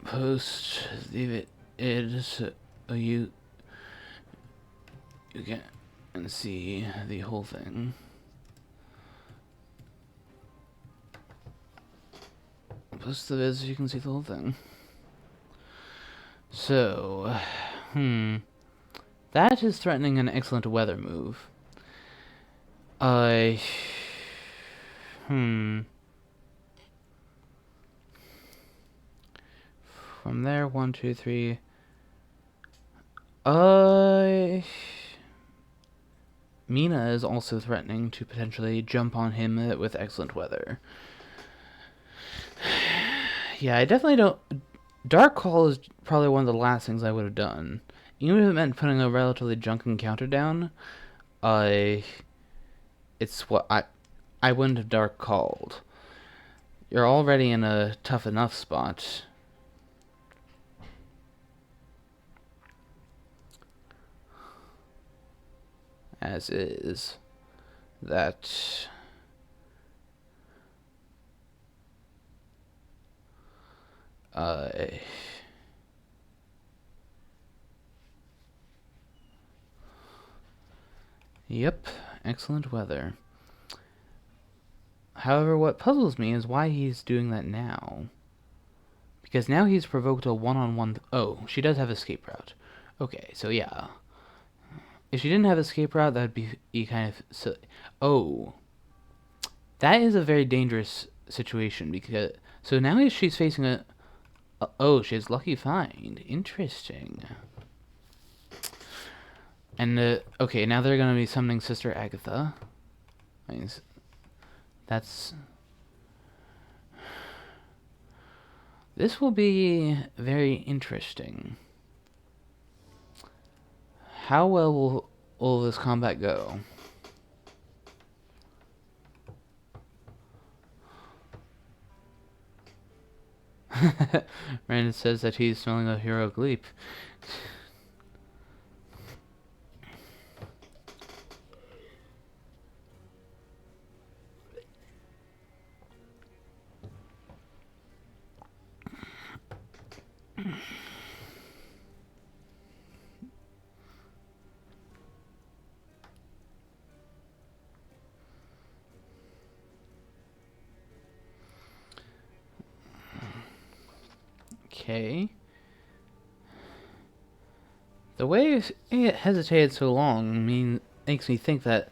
post the vid so you can see the whole thing. Post the vids so you can see the whole thing. So, that is threatening an excellent weather move. From there, 1, 2, 3. Mina is also threatening to potentially jump on him with excellent weather. Yeah, I definitely don't. Dark Call is probably one of the last things I would have done. Even if it meant putting a relatively junk encounter down, it's what I wouldn't have Dark Called. You're already in a tough enough spot. As is that yep, excellent weather. However, what puzzles me is why he's doing that now. Because now he's provoked a one-on-one... Oh, she does have escape route. Okay, so yeah. If she didn't have escape route, that would be kind of silly. Oh. That is a very dangerous situation, because... So now she's facing a... Oh, she has Lucky Find. Interesting. And, okay, now they're going to be summoning Sister Agatha. That's... This will be very interesting. How well will this combat go? Randiv says that he's smelling a heroic leap. Okay. The way it hesitated so long makes me think that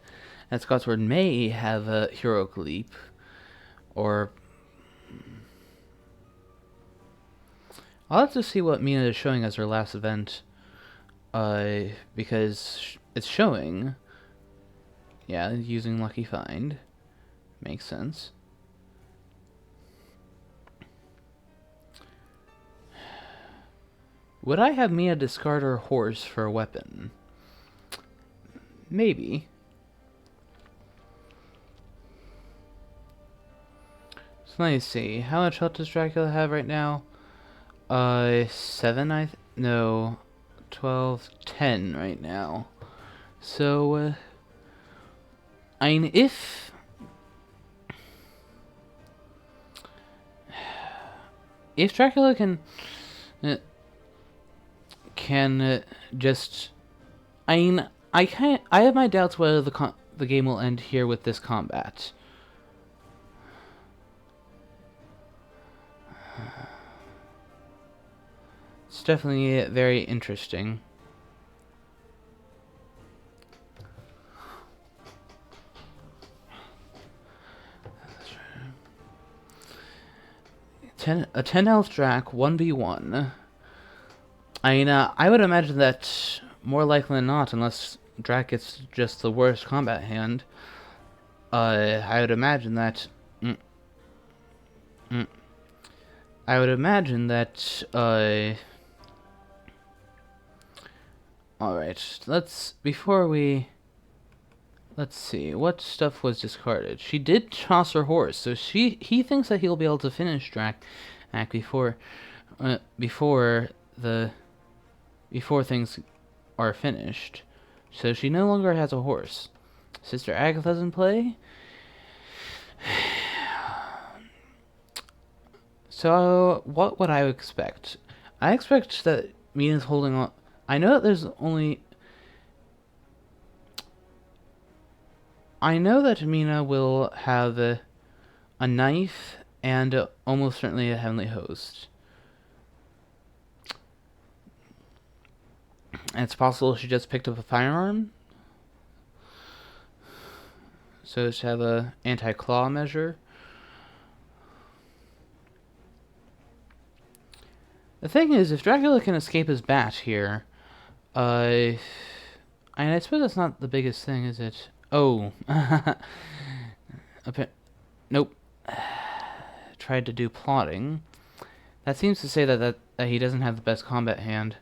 ScotSword may have a heroic leap, or I'll have to see what Mina is showing as her last event, because it's showing, yeah, using Lucky Find, makes sense. Would I have Mina discard her horse for a weapon? Maybe. So let me see. How much health does Dracula have right now? 7, no, 12, 10 right now. So, I mean, if Dracula can just, I mean, I have my doubts whether the game will end here with this combat. It's definitely very interesting. A 10 health Drac, 1v1. I mean, I would imagine that more likely than not, unless Drac gets just the worst combat hand, I would imagine that. I would imagine that. Alright, let's see, what stuff was discarded? She did toss her horse, so he thinks that he'll be able to finish Drac before things are finished. So she no longer has a horse. Sister Agatha's in play. So what would I expect? I expect that Mina's holding on. I know that I know that Mina will have a knife and almost certainly a heavenly host. And it's possible she just picked up a firearm. So to have a anti-claw measure. The thing is, if Dracula can escape his bat here, I suppose that's not the biggest thing, is it? Oh. Nope. Tried to do plotting. That seems to say that he doesn't have the best combat hand.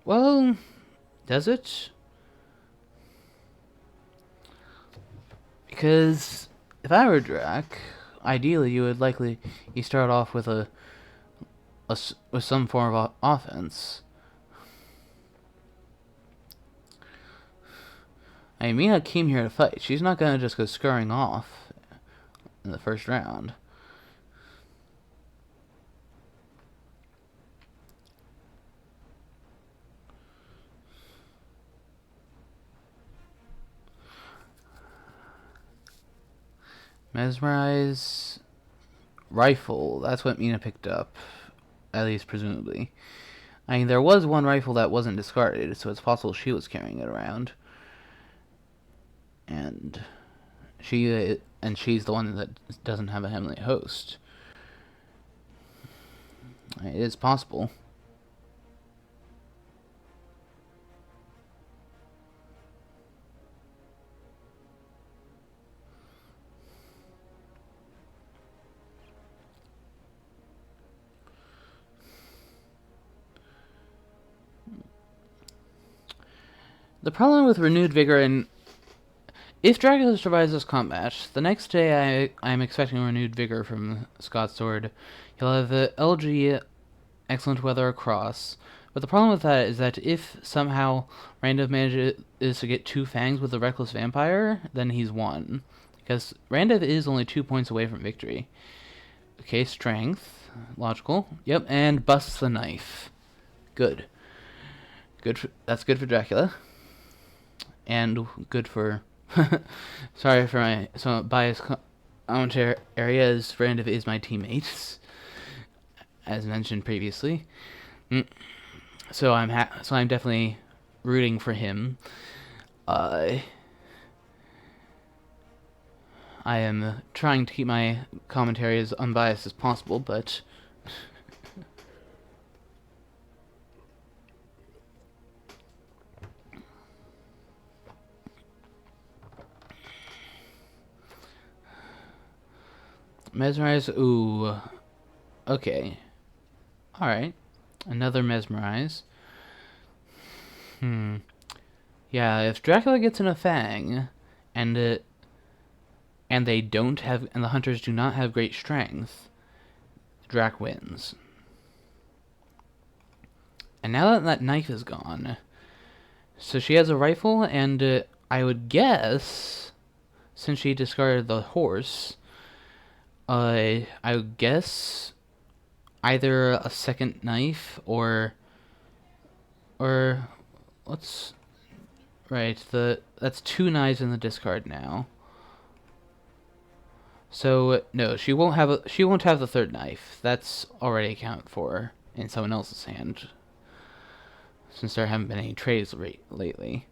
Well, does it? Because if I were Drac, ideally you would you start off with with some form of offense. I mean, Mina came here to fight. She's not gonna just go scurrying off in the first round. Mesmerize. Rifle. That's what Mina picked up. At least presumably. I mean, there was one rifle that wasn't discarded, so it's possible she was carrying it around. And she's the one that doesn't have a heavenly host. It is possible. The problem with renewed vigor, and if Dracula survives this combat, the next day I'm expecting renewed vigor from ScotSword. He'll have the LG excellent weather across. But the problem with that is that if somehow Randiv manages to get 2 fangs with the reckless vampire, then he's won. Because Randiv is only 2 points away from victory. Okay, strength. Logical. Yep, and busts the knife. Good. That's good for Dracula. And good for... sorry for my somewhat biased commentary as Randiv is my teammate, as mentioned previously. So I'm definitely rooting for him. I am trying to keep my commentary as unbiased as possible, but mesmerize. Ooh, okay, all right, another mesmerize. Yeah, if Dracula gets in a fang, and the hunters do not have great strength, Drac wins. And now that knife is gone, so she has a rifle, and I would guess, since she discarded the horse, I would guess either a second knife or let's right that's 2 knives in the discard now. So no, she won't have the third knife. That's already accounted for in someone else's hand, since there haven't been any trades lately.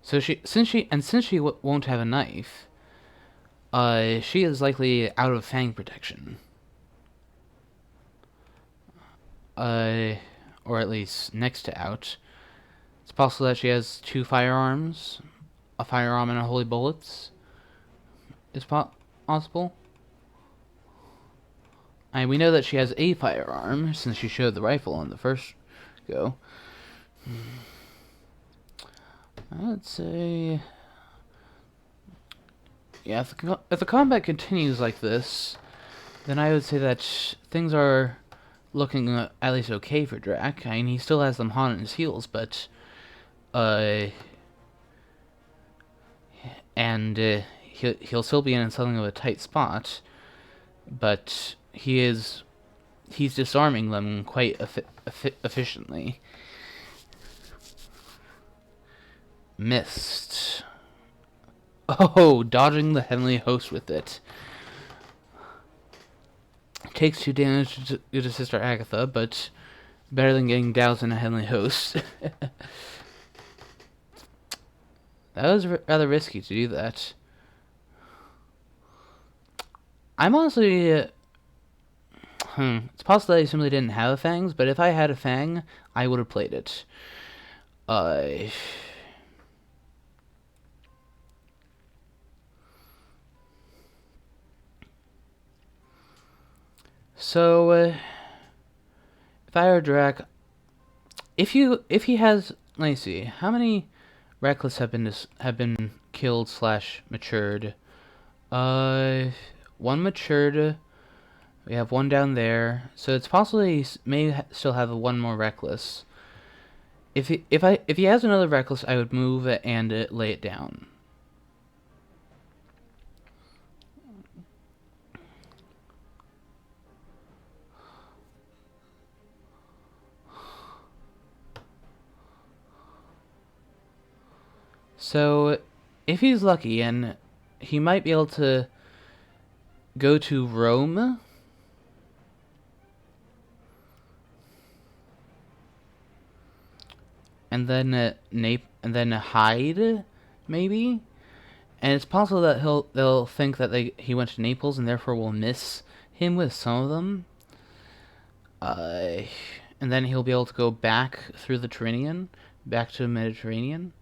So since she won't have a knife, she is likely out of fang protection. Or at least next to out. It's possible that she has 2 firearms, a firearm and a holy bullets. Is possible. And we know that she has a firearm since she showed the rifle in the first go. I'd say, yeah, if the combat continues like this, then I would say that things are looking at least okay for Drac. I mean, he still has them hot on his heels, but he'll still be in something of a tight spot, but he's disarming them quite efficiently. Missed. Oh, dodging the heavenly host with it. Takes 2 damage to Sister Agatha, but better than getting doused in a heavenly host. That was rather risky to do that. I'm honestly... It's possible that I simply didn't have fangs, but if I had a fang, I would have played it. So, if I were Drac, if he has, let me see, how many Reckless have been killed / matured? One matured. We have one down there, so it's possible he may still have one more Reckless. If he has another Reckless, I would move it and lay it down. So, if he's lucky, and he might be able to go to Rome, and then hide, maybe, and it's possible that they'll think that he went to Naples and therefore will miss him with some of them. And then he'll be able to go back through the Tyrrhenian, back to the Mediterranean.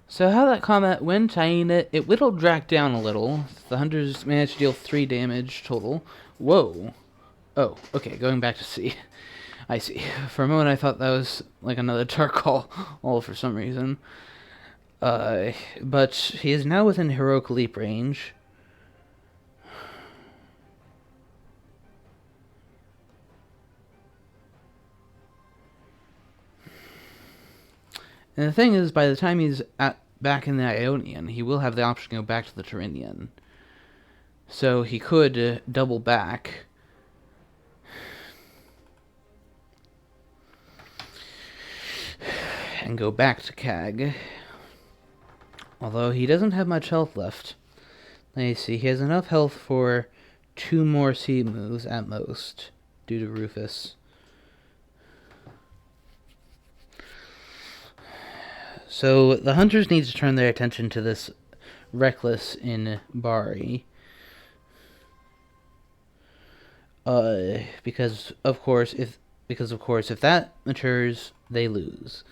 So how that combat went, I mean, it whittled Drac down a little. The hunters managed to deal 3 damage total. Whoa. Oh, okay, going back to C. I see. For a moment I thought that was like another Tarkal, all for some reason. But he is now within heroic leap range. And the thing is, by the time he's back in the Ionian, he will have the option to go back to the Tyrrhenian. So he could double back. And go back to Cag. Although he doesn't have much health left. Let me see, he has enough health for 2 more C moves at most, due to Rufus. So the hunters need to turn their attention to this Reckless in Bari. Because of course if that matures, they lose.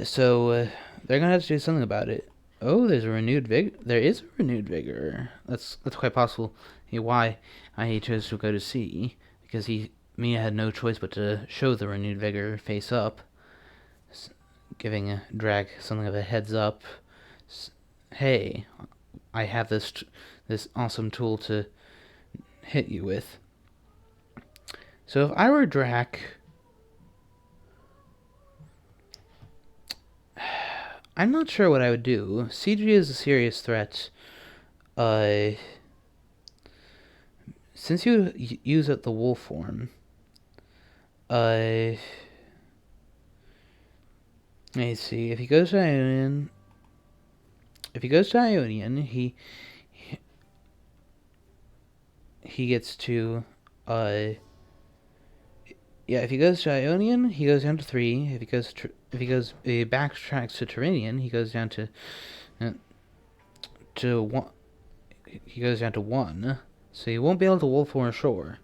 So they're gonna have to do something about it. Oh, there's a renewed vigor. There is a renewed vigor. That's quite possible. Why he chose to go to C, because Mia had no choice but to show the renewed vigor face up, giving Drag something of a heads up. Hey, I have this awesome tool to hit you with. So if I were Drac, I'm not sure what I would do. CG is a serious threat. Since you use the wolf form, let me see. If he goes to Ionian, he gets to if he goes to Ionian, he goes down to 3. If he backtracks to Tyrrhenian, he goes down to 1. He goes down to 1, so he won't be able to wolf form ashore.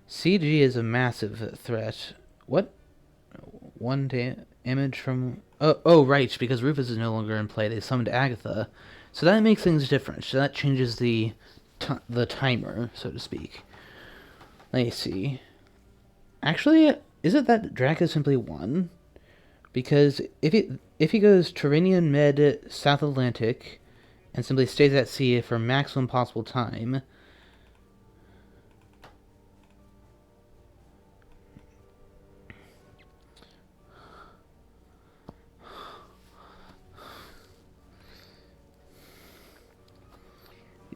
CG is a massive threat. What? 1 damage from... Oh, right, because Rufus is no longer in play. They summoned Agatha. So that makes things different. So that changes the timer, so to speak. Let me see. Actually, is it that Drac is simply 1? Because if he goes Tyrrhenian Med South Atlantic and simply stays at sea for maximum possible time...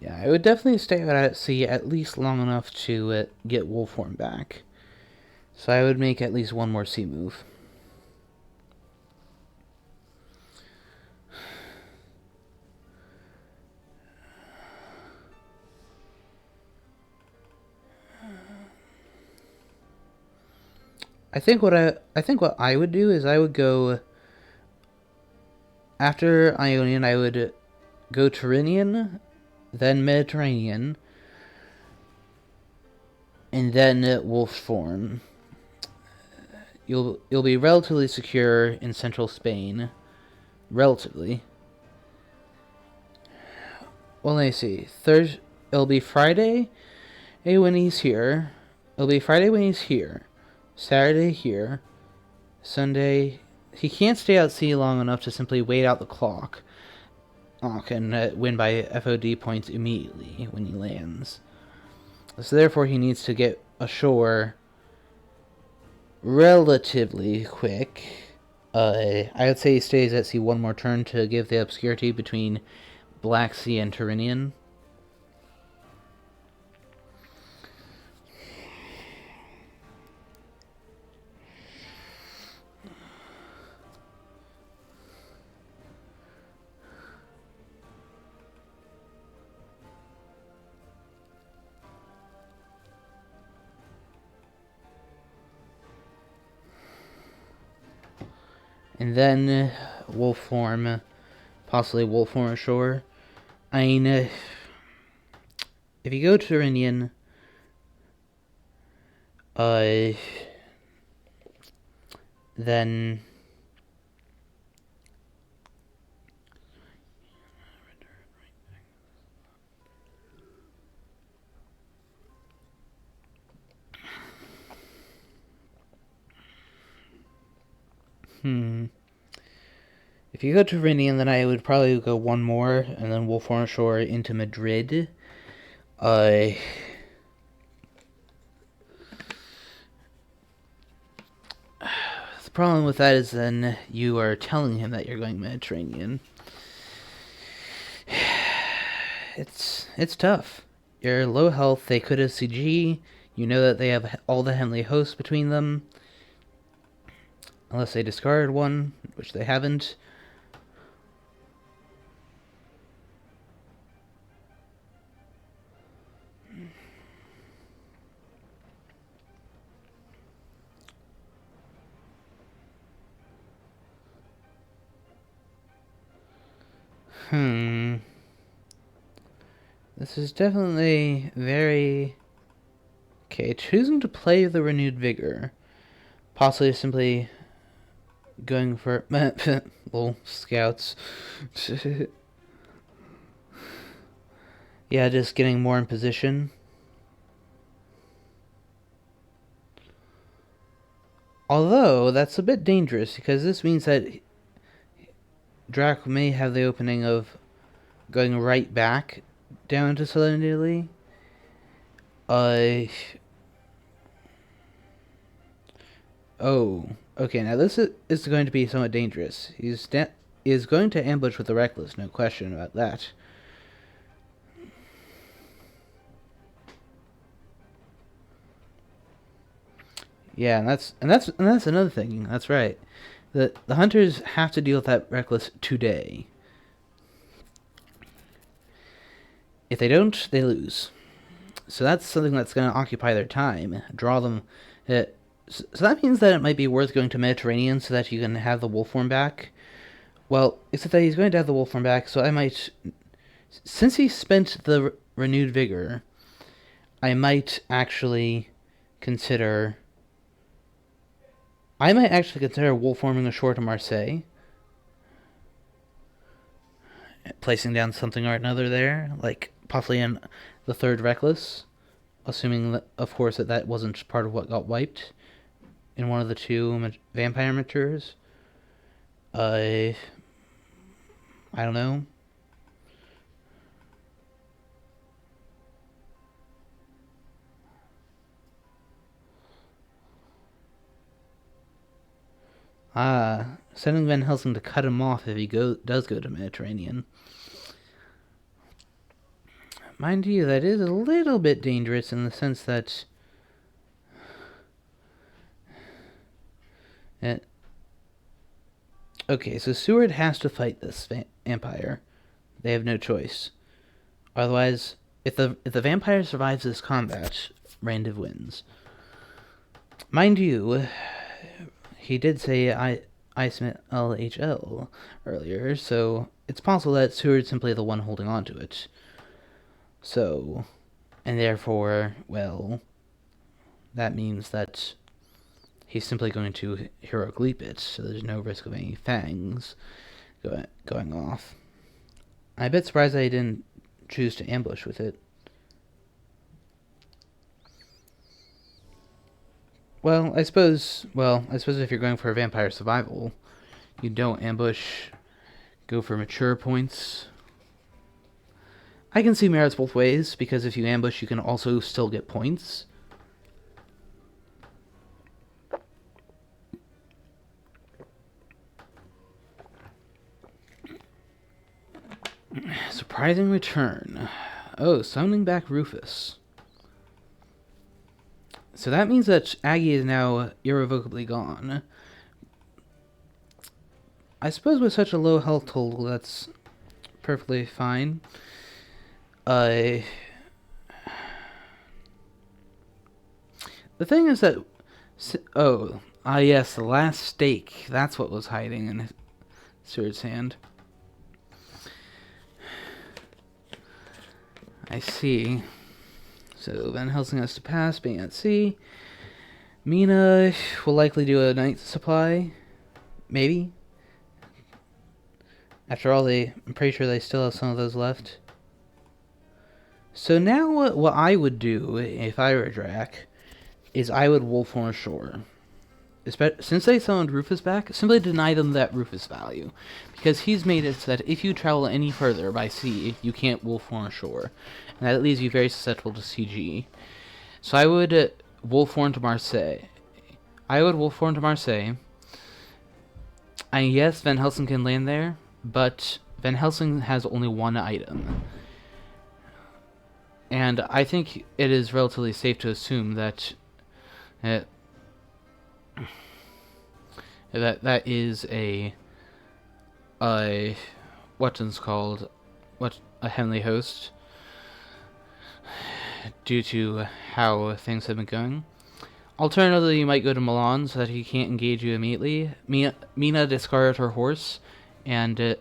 Yeah, I would definitely stay out at sea at least long enough to get wolf form back. So I would make at least 1 more sea move. I think what I would do is I would go after Ionian. I would go Tyrrhenian, then Mediterranean, and then wolf form. You'll be relatively secure in central Spain, relatively. Well, let me see. It'll be Friday when he's here. It'll be Friday when he's here. Saturday here. Sunday. He can't stay out sea long enough to simply wait out the clock. And win by FOD points immediately when he lands. So therefore he needs to get ashore relatively quick. I would say he stays at sea 1 more turn to give the obscurity between Black Sea and Tyrrhenian. And then wolf form, possibly wolf form ashore. I mean, if you go to Tyrrhenian, then If you go to Rindian, then I would probably go one more, and then Wolf on Shore into Madrid. The problem with that is then you are telling him that you're going Mediterranean. It's tough. You're low health, they could have CG, you know that they have all the Heavenly Hosts between them. Unless they discarded one, which they haven't. This is definitely very... Okay, choosing to play the Renewed Vigor. Possibly simply going for... little scouts. Yeah, just getting more in position. Although, that's a bit dangerous, because this means that Drac may have the opening of going right back down to Southern Italy. Oh, okay, now this is going to be somewhat dangerous. He is going to ambush with the Reckless, no question about that. Yeah, and that's another thing. That's right. The hunters have to deal with that Reckless today. If they don't, they lose. So that's something that's going to occupy their time. Draw them. So that means that it might be worth going to Mediterranean so that you can have the wolf form back. Well, except that he's going to have the wolf form back, so I might... Since he spent the Renewed Vigor, I might actually consider... wolf forming ashore to Marseille. Placing down something or another there, like possibly in the third Reckless, assuming that, of course, that wasn't part of what got wiped in one of the two vampire matures. I don't know. Sending Van Helsing to cut him off if he does go to Mediterranean. Mind you, that is a little bit dangerous in the sense that... Okay, so Seward has to fight this vampire. They have no choice. Otherwise, if the vampire survives this combat, Randiv wins. Mind you, he did say ISMLHL earlier, so it's possible that Seward's simply the one holding on to it. So, and therefore, well, that means that he's simply going to heroic leap it, so there's no risk of any fangs going off. I'm a bit surprised that he didn't choose to ambush with it. Well, I suppose if you're going for a vampire survival, you don't ambush, go for mature points. I can see merits both ways, because if you ambush, you can also still get points. Surprising return. Oh, summoning back Rufus. So that means that Aggie is now irrevocably gone. I suppose with such a low health total, that's perfectly fine. The thing is that... yes, the last stake. That's what was hiding in Seward's hand. I see. So Van Helsing has to pass, being at sea. Mina will likely do a night supply. Maybe. After all, I'm pretty sure they still have some of those left. So now what I would do, if I were Drac, is I would wolf on shore. since they summoned Rufus back, simply deny them that Rufus value. Because he's made it so that if you travel any further by sea, you can't wolf form ashore. And that leaves you very susceptible to CG. So I would wolf form to Marseille. And yes, Van Helsing can land there, but Van Helsing has only one item. And I think it is relatively safe to assume that that is a what's called a heavenly host, due to how things have been going. Alternatively, you might go to Milan so that he can't engage you immediately. Mina discarded her horse, and I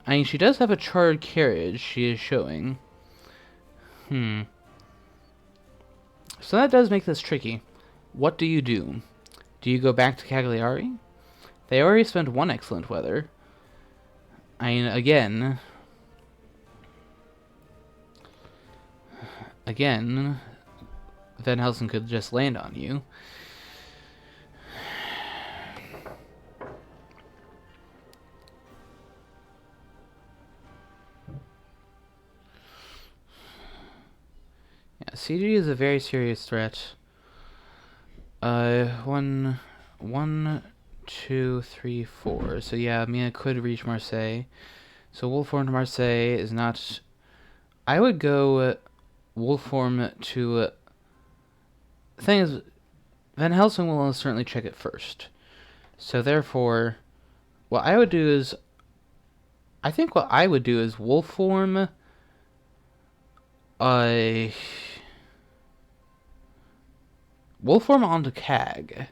mean, she does have a charred carriage she is showing. So that does make this tricky. What do you do? Do you go back to Cagliari? They already spent one excellent weather. I mean, again, Van Helsing could just land on you. Yeah, CG is a very serious threat. 1, 2, 3, 4. So yeah, Mina could reach Marseille. So wolf form to Marseille is not. I would go wolf form to. Thing is, Van Helsing will certainly check it first. So therefore, what I would do is. I think what I would do is wolf form. Wolf form onto Cag.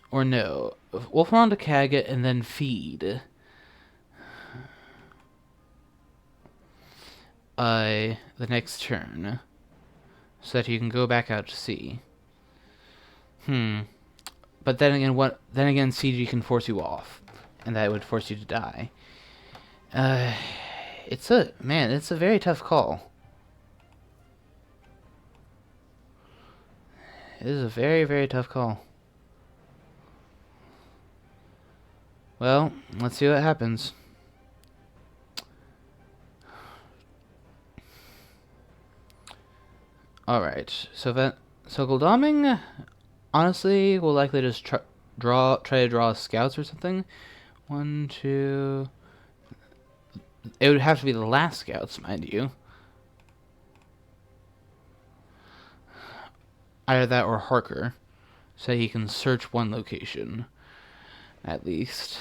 Or no. Wolf form onto Cag and then feed. The next turn. So that you can go back out to sea. But then again, CG can force you off. And that would force you to die. It's a very tough call. It is a very, very tough call. Well, let's see what happens. Alright, so Goldaming, honestly, will likely just try to draw scouts or something. 1, 2... It would have to be the last scouts, mind you. Either that or Harker, so he can search one location, at least.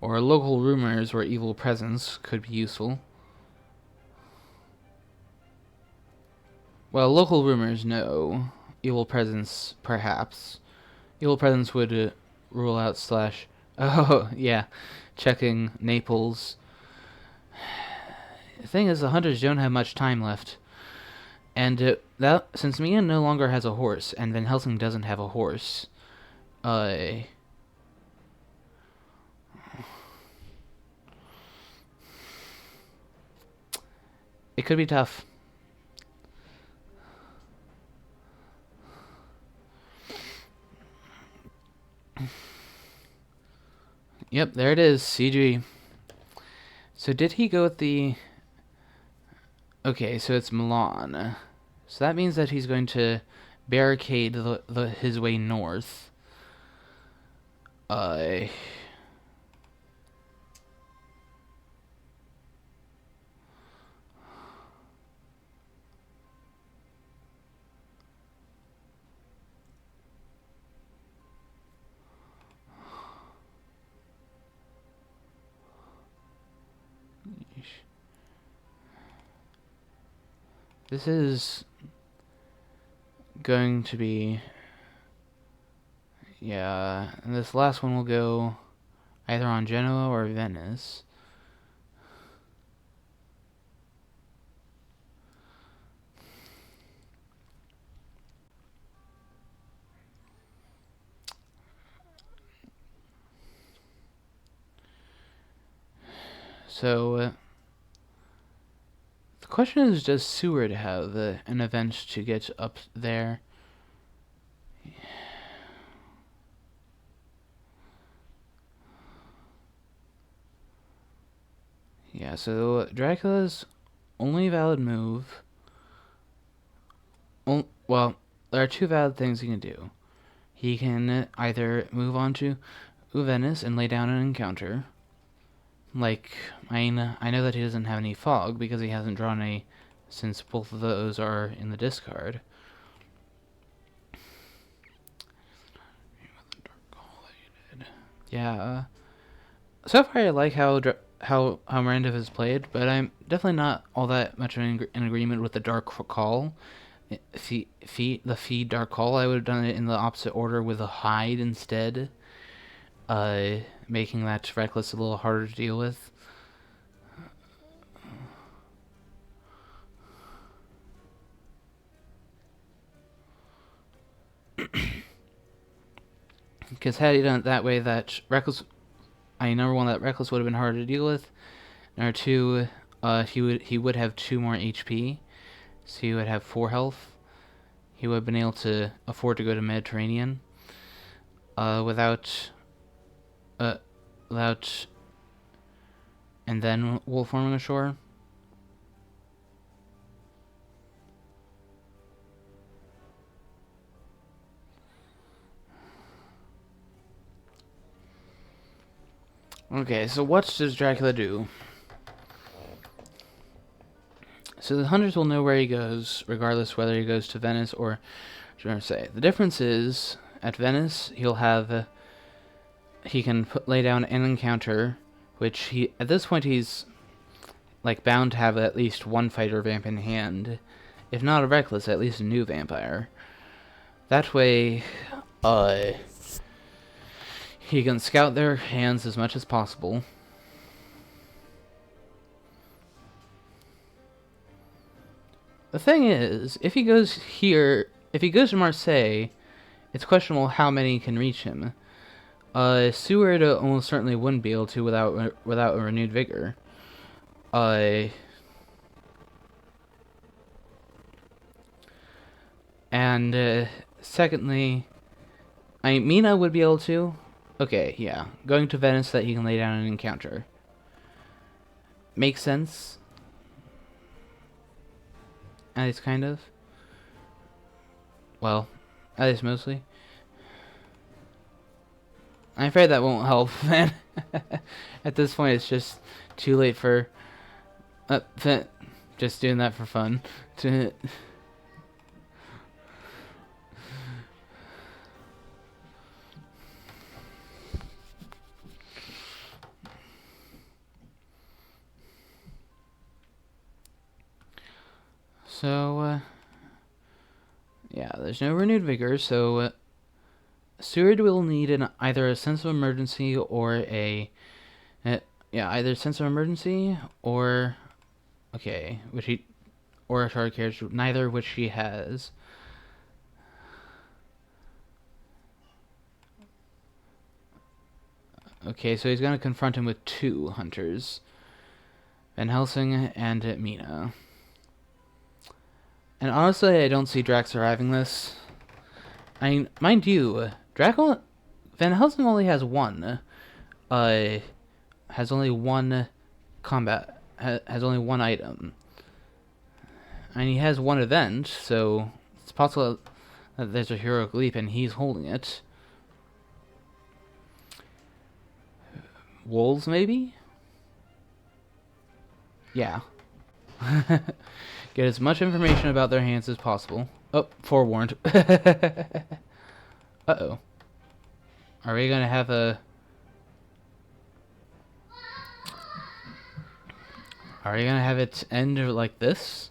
Or local rumors or evil presence could be useful. Well, local rumors, no. Evil presence, perhaps. Evil presence would rule out / Oh, yeah. Checking Naples. The thing is, the hunters don't have much time left. And since Mia no longer has a horse, and Van Helsing doesn't have a horse, it could be tough. Yep, there it is, CG. So did he go with the... Okay, so it's Milan. So that means that he's going to barricade his way north. This is going to be... Yeah, and this last one will go either on Genoa or Venice. So, the The question is, does ScotSword have an event to get up there? Yeah, so Dracula's only valid move... well, there are two valid things he can do. He can either move on to Venice and lay down an encounter. Like, I know that he doesn't have any fog because he hasn't drawn any since both of those are in the discard. Yeah, so far I like how Randiv is played, but I'm definitely not all that much in agreement with the Dark Call. The feed Dark Call, I would have done it in the opposite order with a hide instead, making that Reckless a little harder to deal with. Because had he done it that way, that Reckless, number one, that Reckless would have been harder to deal with. Number two, he would have 2 more HP, so he would have 4 health. He would have been able to afford to go to Mediterranean, without, and then wolf forming ashore. Okay, so what does Dracula do? So the hunters will know where he goes, regardless whether he goes to Venice or Marseille. The difference is, at Venice, he can lay down an encounter, which at this point he's like bound to have at least one fighter vamp in hand, if not a Reckless, at least a new vampire. That way, he can scout their hands as much as possible. The thing is, if he goes to Marseille, it's questionable how many can reach him. ScotSword almost certainly wouldn't be able to without a renewed vigor. And secondly, Mina would be able to. Okay, yeah, going to Venice so that he can lay down an encounter makes sense. At least kind of. Well, at least mostly. I'm afraid that won't help, man. At this point, it's just too late for... just doing that for fun. So, yeah, there's no renewed vigor, so ScotSword will need either a sense of emergency or either sense of emergency or, or a target character, neither of which he has. Okay, so he's gonna confront him with 2 hunters, Van Helsing and Mina. And honestly, I don't see Drac surviving this. Mind you, Van Helsing only has 1. Has only 1 combat. Has only 1 item. And he has 1 event, so it's possible that there's a heroic leap and he's holding it. Wolves, maybe? Yeah. Get as much information about their hands as possible. Oh, forewarned. Uh-oh. Are we gonna have a... Are we gonna have it end like this?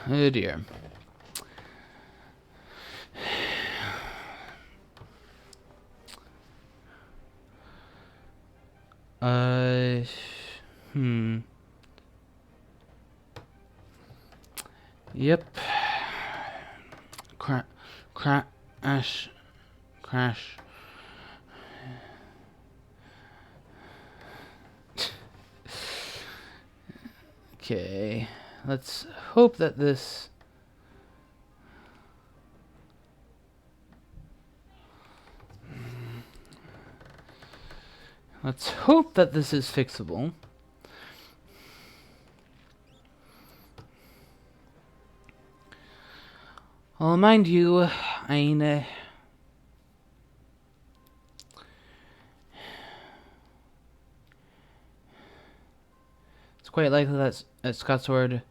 Oh dear. Uh, Yep. Crash. Crash. Okay. Let's hope that this... Let's hope that this is fixable. Well, mind you, it's quite likely that ScotSword...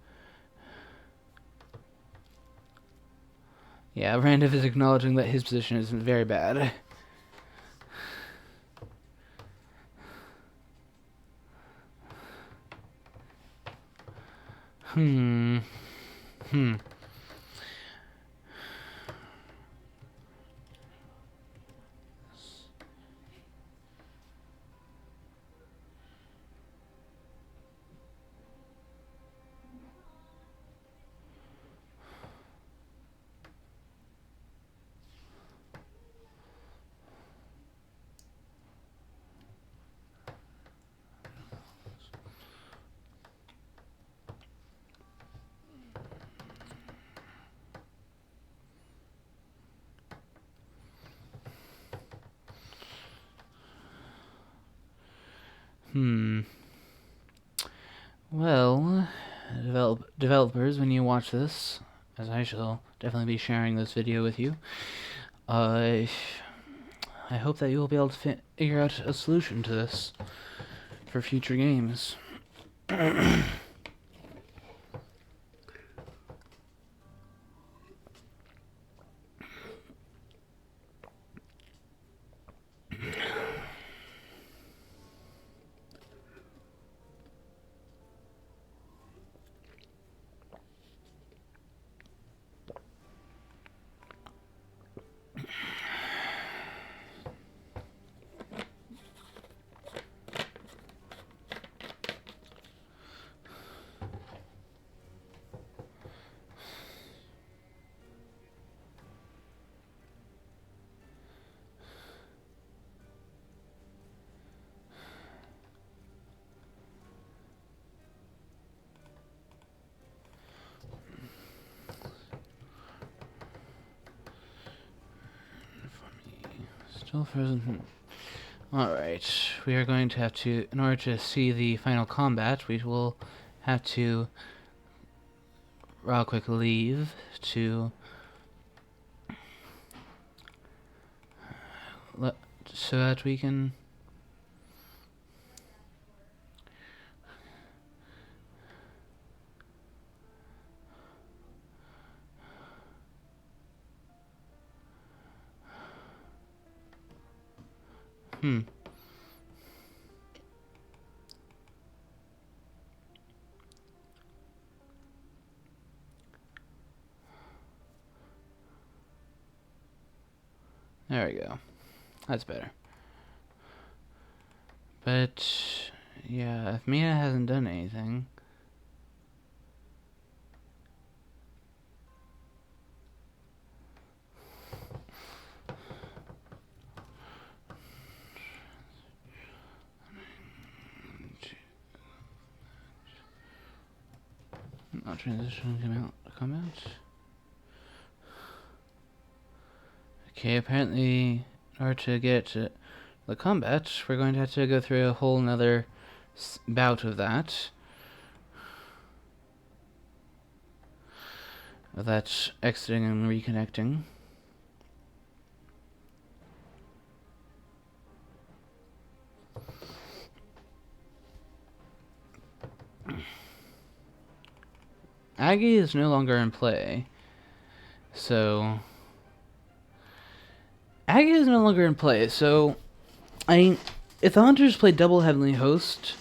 Yeah, Randiv is acknowledging that his position isn't very bad. Hmm. Well, developers, when you watch this, as I shall definitely be sharing this video with you, I hope that you will be able to figure out a solution to this for future games. Still frozen. Alright, we are going to have to, in order to see the final combat, we will have to real quick leave to so that we can there we go. That's better. But yeah, if Mia hasn't done anything, not transition come out. Okay, apparently in order to get to the combat, we're going to have to go through a whole nother bout of that. Of that exiting and reconnecting. Aggie is no longer in play, so Aggie is no longer in play. So, if the hunters play double Heavenly Host,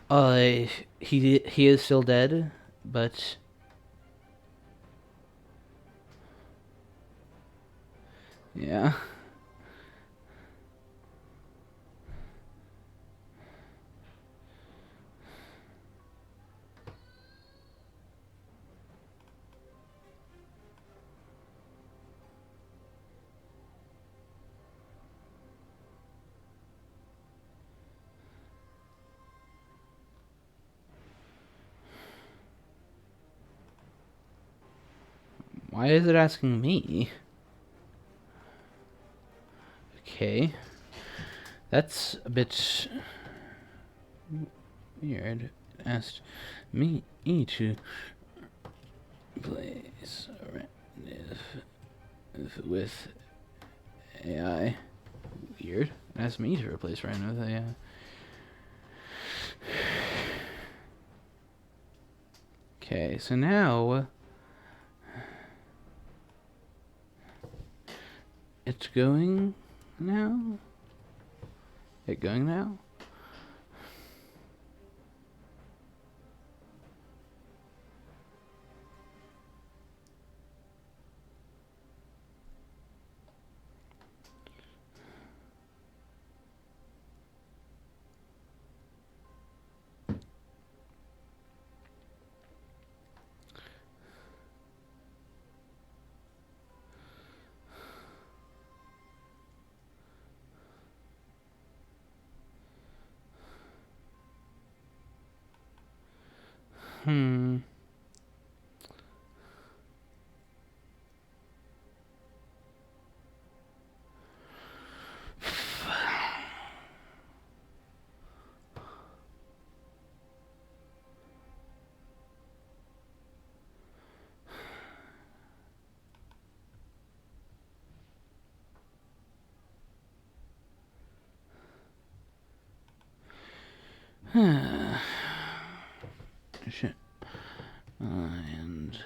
he is still dead, but yeah. Why is it asking me? Okay. That's a bit weird. It asked me to place Randiv with AI. Weird. It asked me to replace Randiv with AI. Okay, so now it's going now? It going now? Shit. And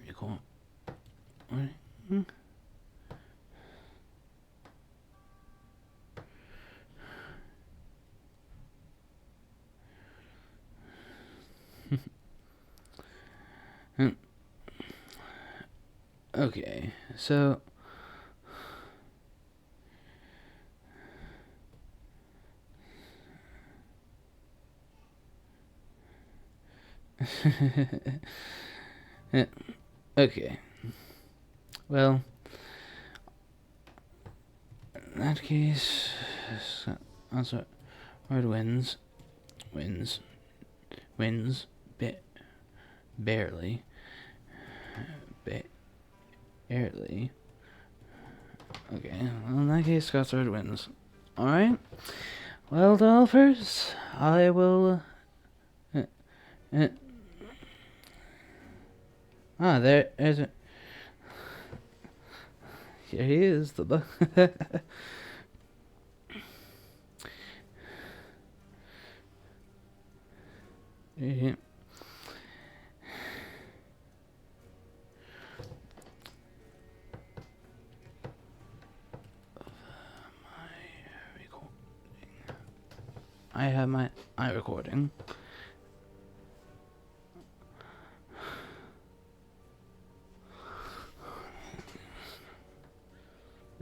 record. Okay, so okay. Well, in that case, also, word wins, barely, barely. Okay, well, in that case, ScotSword wins. Alright. Well, developers, I will. There's a. Here he is, the bug. Yeah. I have my recording.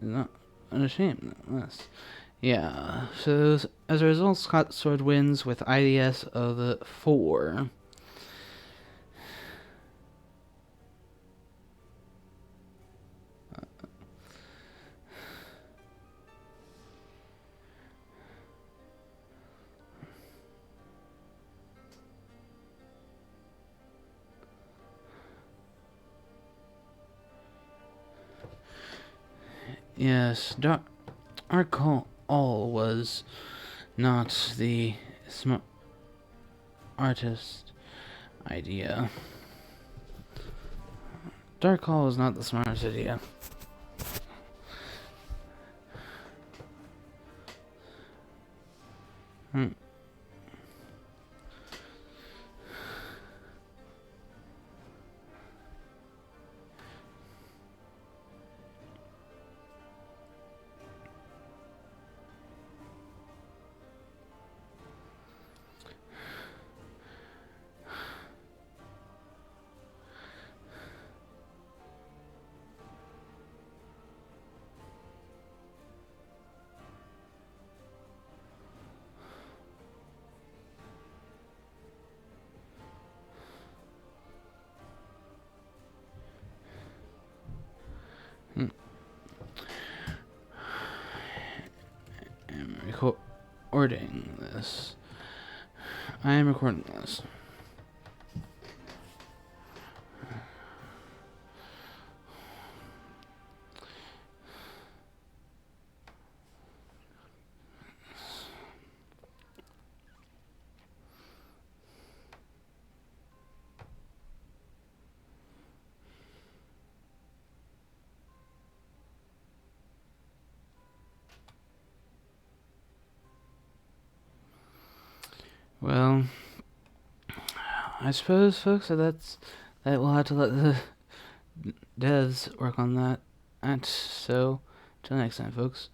Not unashamed, yes. Yeah, so as a result, ScotSword wins with IDS of 4. Yes, our call was not the smart artist idea. Dark Hall is not the smartest idea. I'm recording this. I am recording this. Well, I suppose, folks, that we'll have to let the devs work on that. And so, till next time, folks.